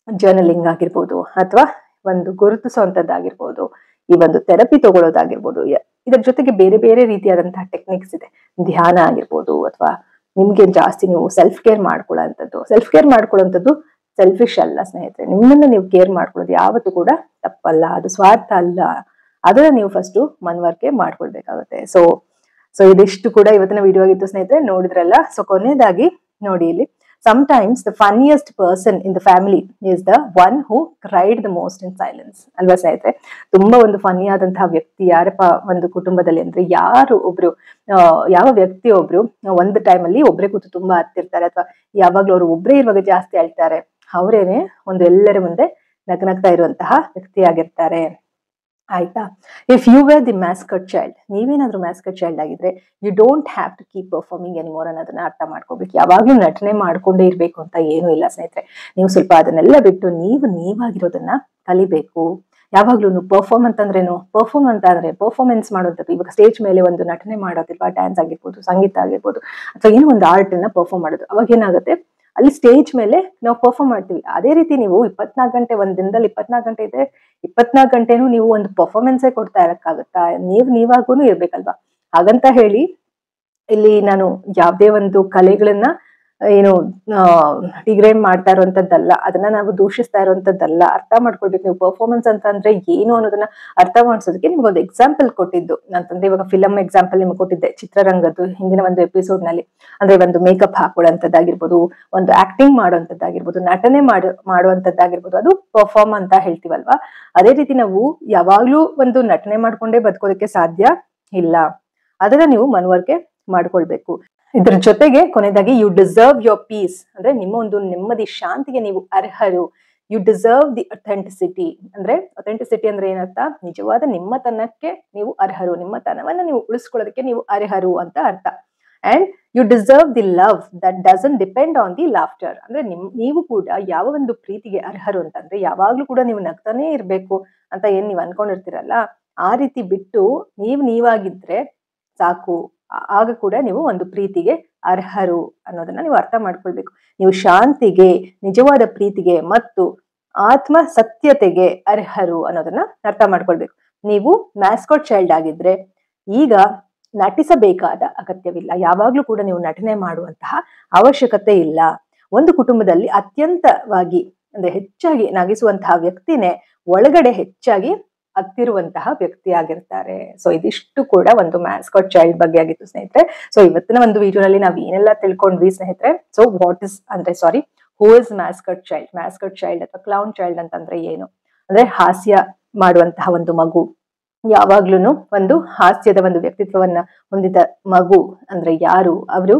ಜರ್ನಲಿಂಗ್ ಆಗಿರ್ಬೋದು, ಅಥವಾ ಒಂದು ಗುರುತಿಸುವಂತದ್ದಾಗಿರ್ಬೋದು, ಈ ಒಂದು ಥೆರಪಿ ತಗೊಳ್ಳೋದಾಗಿರ್ಬೋದು. ಇದರ ಜೊತೆಗೆ ಬೇರೆ ಬೇರೆ ರೀತಿಯಾದಂತಹ ಟೆಕ್ನಿಕ್ಸ್ ಇದೆ, ಧ್ಯಾನ ಆಗಿರ್ಬೋದು, ಅಥವಾ ನಿಮ್ಗೆ ಜಾಸ್ತಿ ನೀವು ಸೆಲ್ಫ್ ಕೇರ್ ಮಾಡ್ಕೊಳ್ಳೋಂಥದ್ದು. ಸೆಲ್ಫ್ ಕೇರ್ ಮಾಡ್ಕೊಳ್ಳೋಂಥದ್ದು ಸೆಲ್ಫಿಶ್ ಅಲ್ಲ ಸ್ನೇಹಿತರೆ, ನಿಮ್ಮನ್ನ ನೀವು ಕೇರ್ ಮಾಡ್ಕೊಳ್ಳೋದು ಯಾವತ್ತೂ ಕೂಡ ತಪ್ಪಲ್ಲ, ಅದು ಸ್ವಾರ್ಥ ಅಲ್ಲ. ಅದನ್ನ ನೀವು ಫಸ್ಟ್ ಮನವರಿಕೆ ಮಾಡ್ಕೊಳ್ಬೇಕಾಗುತ್ತೆ. ಸೊ ಇದಿಷ್ಟು ಕೂಡ ಇವತ್ತಿನ ವಿಡಿಯೋ ಆಗಿತ್ತು ಸ್ನೇಹಿತರೆ, ನೋಡಿದ್ರಲ್ಲ. ಸೊ ಕೊನೆಯದಾಗಿ ನೋಡಿ, ಇಲ್ಲಿ sometimes the funniest person in the family is the one who cried the most in silence ಅಲ್ವಾ ಸ್ನೇಹಿತರೆ? ತುಂಬಾ ಒಂದು ಫನ್ನಿ ಆದಂತಹ ವ್ಯಕ್ತಿ ಯಾರಪ್ಪ ಒಂದು ಕುಟುಂಬದಲ್ಲಿ ಅಂದ್ರೆ ಯಾರು ಒಬ್ರು ಯಾವ ವ್ಯಕ್ತಿ ಒಬ್ರು ಒಂದು ಟೈಮಲ್ಲಿ ಒಬ್ರೇ ಕೂತು ತುಂಬಾ ಹತ್ತಿರ್ತಾರೆ, ಅಥವಾ ಯಾವಾಗ್ಲೂ ಅವ್ರು ಒಬ್ರೇ ಇರುವಾಗ ಜಾಸ್ತಿ ಅಳ್ತಾರೆ, ಅವರೇನೆ ಒಂದು ಎಲ್ಲರ ಮುಂದೆ ನಗ್ನಗ್ತಾ ಇರುವಂತಹ ವ್ಯಕ್ತಿ ಆಗಿರ್ತಾರೆ, ಆಯ್ತಾ? If you were the mascot child, ನೀವೇನಾದ್ರೂ ಮ್ಯಾಸ್ಕಟ್ ಚೈಲ್ಡ್ ಆಗಿದ್ರೆ you don't have to keep performing anymore ಅನ್ನೋದನ್ನ ಅರ್ಥ ಮಾಡ್ಕೋಬೇಕು. ಯಾವಾಗ್ಲೂ ನಟನೆ ಮಾಡ್ಕೊಂಡೇ ಇರ್ಬೇಕು ಅಂತ ಏನೂ ಇಲ್ಲ ಸ್ನೇಹಿತರೆ. ನೀವು ಸ್ವಲ್ಪ ಅದನ್ನೆಲ್ಲ ಬಿಟ್ಟು ನೀವಾಗಿರೋದನ್ನ ಕಲಿಬೇಕು. ಯಾವಾಗ್ಲೂ ಪರ್ಫಾರ್ಮ್ ಅಂತಂದ್ರೇನು, ಪರ್ಫಾರ್ಮೆನ್ಸ್ ಮಾಡೋದು. ಇವಾಗ ಸ್ಟೇಜ್ ಮೇಲೆ ಒಂದು ನಟನೆ ಮಾಡೋದಿಲ್ವಾ, ಡ್ಯಾನ್ಸ್ ಆಗಿರ್ಬೋದು, ಸಂಗೀತ ಆಗಿರ್ಬೋದು, ಅಥವಾ ಏನೋ ಒಂದು ಆರ್ಟ್ ಅನ್ನ ಪರ್ಫಾರ್ಮ್ ಮಾಡೋದು. ಅವಾಗ ಏನಾಗುತ್ತೆ, ಅಲ್ಲಿ ಸ್ಟೇಜ್ ಮೇಲೆ ನಾವು ಪರ್ಫಾರ್ಮ್ ಮಾಡ್ತೀವಿ. ಅದೇ ರೀತಿ ನೀವು 24 ಗಂಟೆ, ಒಂದ್ ದಿನದಲ್ಲಿ 24 ಗಂಟೆ ಇದೆ, 24 ಗಂಟೆನೂ ನೀವು ಒಂದು ಪರ್ಫಾರ್ಮೆನ್ಸೇ ಕೊಡ್ತಾ ಇರಕ್ಕಾಗತ್ತಾ? ನೀವಾಗೂನು ಇರ್ಬೇಕಲ್ವಾ? ಹಾಗಂತ ಹೇಳಿ ಇಲ್ಲಿ ನಾನು ಯಾವುದೇ ಒಂದು ಕಲೆಗಳನ್ನ ಏನು ಡಿಗ್ರೇಡ್ ಮಾಡ್ತಾ ಇರುವಂತದ್ದಲ್ಲ, ಅದನ್ನ ನಾವು ದೂಷಿಸ್ತಾ ಇರುವಂತದ್ದಲ್ಲ. ಅರ್ಥ ಮಾಡ್ಕೊಳ್ಬೇಕು. ನೀವು ಪರ್ಫಾರ್ಮೆನ್ಸ್ ಅಂತ ಅಂದ್ರೆ ಏನು ಅನ್ನೋದನ್ನ ಅರ್ಥ ಮಾಡಿಸೋದಕ್ಕೆ ನಿಮ್ಗೆ ಒಂದು ಎಕ್ಸಾಂಪಲ್ ಕೊಟ್ಟಿದ್ದು ಅಂತಂದ್ರೆ, ಇವಾಗ ಫಿಲಮ್ ಎಕ್ಸಾಂಪಲ್ ನಿಮ್ಗೆ ಕೊಟ್ಟಿದ್ದೆ ಚಿತ್ರರಂಗದ್ದು ಹಿಂದಿನ ಒಂದು ಎಪಿಸೋಡ್ ನಲ್ಲಿ. ಅಂದ್ರೆ ಒಂದು ಮೇಕಪ್ ಹಾಕೊಳ್ಳುವಂತದ್ದಾಗಿರ್ಬೋದು, ಒಂದು ಆಕ್ಟಿಂಗ್ ಮಾಡುವಂತದ್ದಾಗಿರ್ಬೋದು, ನಟನೆ ಮಾಡುವಂತದ್ದಾಗಿರ್ಬೋದು, ಅದು ಪರ್ಫಾರ್ಮ್ ಅಂತ ಹೇಳ್ತೀವಲ್ವಾ. ಅದೇ ರೀತಿ ನಾವು ಯಾವಾಗ್ಲೂ ಒಂದು ನಟನೆ ಮಾಡ್ಕೊಂಡೇ ಬದುಕೋದಕ್ಕೆ ಸಾಧ್ಯ ಇಲ್ಲ. ಅದನ್ನ ನೀವು ಮನವರಿಕೆ ಮಾಡ್ಕೊಳ್ಬೇಕು. ಇದ್ರ ಜೊತೆಗೆ ಕೊನೆಯದಾಗಿ ಯು ಡಿಸರ್ವ್ ಯೋರ್ ಪೀಸ್, ಅಂದ್ರೆ ನಿಮ್ಮ ಒಂದು ನೆಮ್ಮದಿ ಶಾಂತಿಗೆ ನೀವು ಅರ್ಹರು. You deserve the authenticity. ಅಂದ್ರೆ ಅಥೆಂಟಿಸಿಟಿ ಅಂದ್ರೆ ಏನರ್ಥ? ನಿಜವಾದ ನಿಮ್ಮತನಕ್ಕೆ ನೀವು ಅರ್ಹರು, ನಿಮ್ಮತನವನ್ನ ನೀವು ಉಳಿಸ್ಕೊಳ್ಳೋದಕ್ಕೆ ನೀವು ಅರ್ಹರು ಅಂತ ಅರ್ಥ. And you deserve the love that doesn't depend on the laughter. ಅಂದ್ರೆ ನೀವು ಕೂಡ ಯಾವ ಒಂದು ಪ್ರೀತಿಗೆ ಅರ್ಹರು ಅಂತಂದ್ರೆ, ಯಾವಾಗ್ಲೂ ಕೂಡ ನೀವು ನಗ್ತಾನೆ ಇರ್ಬೇಕು ಅಂತ ಏನ್ ನೀವು ಅನ್ಕೊಂಡಿರ್ತೀರಲ್ಲ, ಆ ರೀತಿ ಬಿಟ್ಟು ನೀವಾಗಿದ್ರೆ ಸಾಕು. ಆಗ ಕೂಡ ನೀವು ಒಂದು ಪ್ರೀತಿಗೆ ಅರ್ಹರು ಅನ್ನೋದನ್ನ ನೀವು ಅರ್ಥ ಮಾಡ್ಕೊಳ್ಬೇಕು. ನೀವು ಶಾಂತಿಗೆ, ನಿಜವಾದ ಪ್ರೀತಿಗೆ ಮತ್ತು ಆತ್ಮ ಸತ್ಯತೆಗೆ ಅರ್ಹರು ಅನ್ನೋದನ್ನ ಅರ್ಥ ಮಾಡ್ಕೊಳ್ಬೇಕು. ನೀವು ಮ್ಯಾಸ್ಕಾಟ್ ಚೈಲ್ಡ್ ಆಗಿದ್ರೆ ಈಗ ನಟಿಸಬೇಕಾದ ಅಗತ್ಯವಿಲ್ಲ. ಯಾವಾಗ್ಲೂ ಕೂಡ ನೀವು ನಟನೆ ಮಾಡುವಂತಹ ಅವಶ್ಯಕತೆ ಇಲ್ಲ. ಒಂದು ಕುಟುಂಬದಲ್ಲಿ ಅತ್ಯಂತವಾಗಿ ಅಂದ್ರೆ ಹೆಚ್ಚಾಗಿ ನಗಿಸುವಂತಹ ವ್ಯಕ್ತಿನೇ ಒಳಗಡೆ ಹೆಚ್ಚಾಗಿ ಹತ್ತಿರುವಂತಹ ವ್ಯಕ್ತಿ ಆಗಿರ್ತಾರೆ. ಸೊ ಇದಿಷ್ಟು ಕೂಡ ಒಂದು ಮ್ಯಾಸ್ಕಾಟ್ ಚೈಲ್ಡ್ ಬಗ್ಗೆ ಆಗಿತ್ತು ಸ್ನೇಹಿತರೆ. ಸೊ ಇವತ್ತಿನ ಒಂದು ವಿಡಿಯೋನಲ್ಲಿ ನಾವು ಏನೆಲ್ಲ ತಿಳ್ಕೊಂಡ್ವಿ ಸ್ನೇಹಿತರೆ. So who is mascot child? Mascot child ಅಥವಾ ಕ್ಲೌನ್ ಚೈಲ್ಡ್ ಅಂತಂದ್ರೆ ಏನು? ಅಂದ್ರೆ ಹಾಸ್ಯ ಮಾಡುವಂತಹ ಒಂದು ಮಗು, ಯಾವಾಗ್ಲೂ ಒಂದು ಹಾಸ್ಯದ ಒಂದು ವ್ಯಕ್ತಿತ್ವವನ್ನ ಹೊಂದಿದ ಮಗು ಅಂದ್ರೆ ಯಾರು? ಅವರು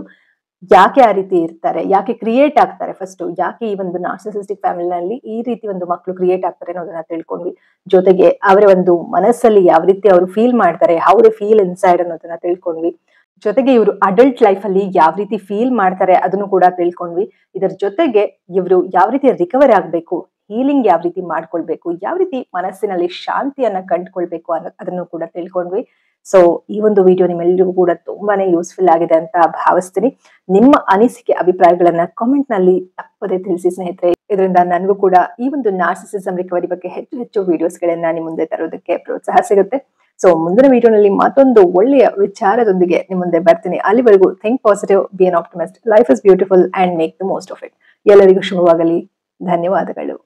ಯಾಕೆ ಆ ರೀತಿ ಇರ್ತಾರೆ? ಯಾಕೆ ಕ್ರಿಯೇಟ್ ಆಗ್ತಾರೆ? ಫಸ್ಟ್ ಯಾಕೆ ಈ ಒಂದು ನಾರ್ಸಿಸಿಸ್ಟಿಕ್ ಫ್ಯಾಮಿಲಿನಲ್ಲಿ ಈ ರೀತಿ ಒಂದು ಮಕ್ಕಳು ಕ್ರಿಯೇಟ್ ಆಗ್ತಾರೆ ಅನ್ನೋದನ್ನ ತಿಳ್ಕೊಂಡ್ವಿ. ಜೊತೆಗೆ ಅವರ ಒಂದು ಮನಸ್ಸಲ್ಲಿ ಯಾವ ರೀತಿ ಅವರು ಫೀಲ್ ಮಾಡ್ತಾರೆ, ಹೌ ದೇ ಫೀಲ್ ಇನ್ಸೈಡ್ ಅನ್ನೋದನ್ನ ತಿಳ್ಕೊಂಡ್ವಿ. ಜೊತೆಗೆ ಇವರು ಅಡಲ್ಟ್ ಲೈಫ್ ಅಲ್ಲಿ ಯಾವ ರೀತಿ ಫೀಲ್ ಮಾಡ್ತಾರೆ ಅದನ್ನು ಕೂಡ ತಿಳ್ಕೊಂಡ್ವಿ. ಇದರ ಜೊತೆಗೆ ಇವರು ಯಾವ ರೀತಿ ರಿಕವರ್ ಆಗ್ಬೇಕು, ಹೀಲಿಂಗ್ ಯಾವ ರೀತಿ ಮಾಡ್ಕೊಳ್ಬೇಕು, ಯಾವ ರೀತಿ ಮನಸ್ಸಿನಲ್ಲಿ ಶಾಂತಿಯನ್ನ ಕಂಡುಕೊಳ್ಬೇಕು ಅದನ್ನು ಕೂಡ ತಿಳ್ಕೊಂಡ್ವಿ. ಸೊ ಈ ಒಂದು ವಿಡಿಯೋ ನಿಮ್ಮೆಲ್ಲರಿಗೂ ಕೂಡ ತುಂಬಾನೇ ಯೂಸ್ಫುಲ್ ಆಗಿದೆ ಅಂತ ಭಾವಿಸ್ತೀನಿ. ನಿಮ್ಮ ಅನಿಸಿಕೆ ಅಭಿಪ್ರಾಯಗಳನ್ನ ಕಾಮೆಂಟ್ ನಲ್ಲಿ ತಪ್ಪದೆ ತಿಳಿಸಿ ಸ್ನೇಹಿತರೆ. ಇದರಿಂದ ನನಗೂ ಕೂಡ ಈ ಒಂದು ನಾರ್ಸಿಸಿಸಂ ರಿಕವರಿ ಬಗ್ಗೆ ಹೆಚ್ಚು ವಿಡಿಯೋಸ್ ಗಳನ್ನ ನಿಮ್ಮ ಮುಂದೆ ತರೋದಕ್ಕೆ ಪ್ರೋತ್ಸಾಹ ಸಿಗುತ್ತೆ. ಸೊ ಮುಂದಿನ ವಿಡಿಯೋನಲ್ಲಿ ಮತ್ತೊಂದು ಒಳ್ಳೆಯ ವಿಚಾರದೊಂದಿಗೆ ನಿಮ್ಮ ಮುಂದೆ ಬರ್ತೀನಿ. ಅಲ್ಲಿವರೆಗೂ think positive, be an optimist, life is beautiful and make the most of it. ಎಲ್ಲರಿಗೂ ಶುಭವಾಗಲಿ. ಧನ್ಯವಾದಗಳು.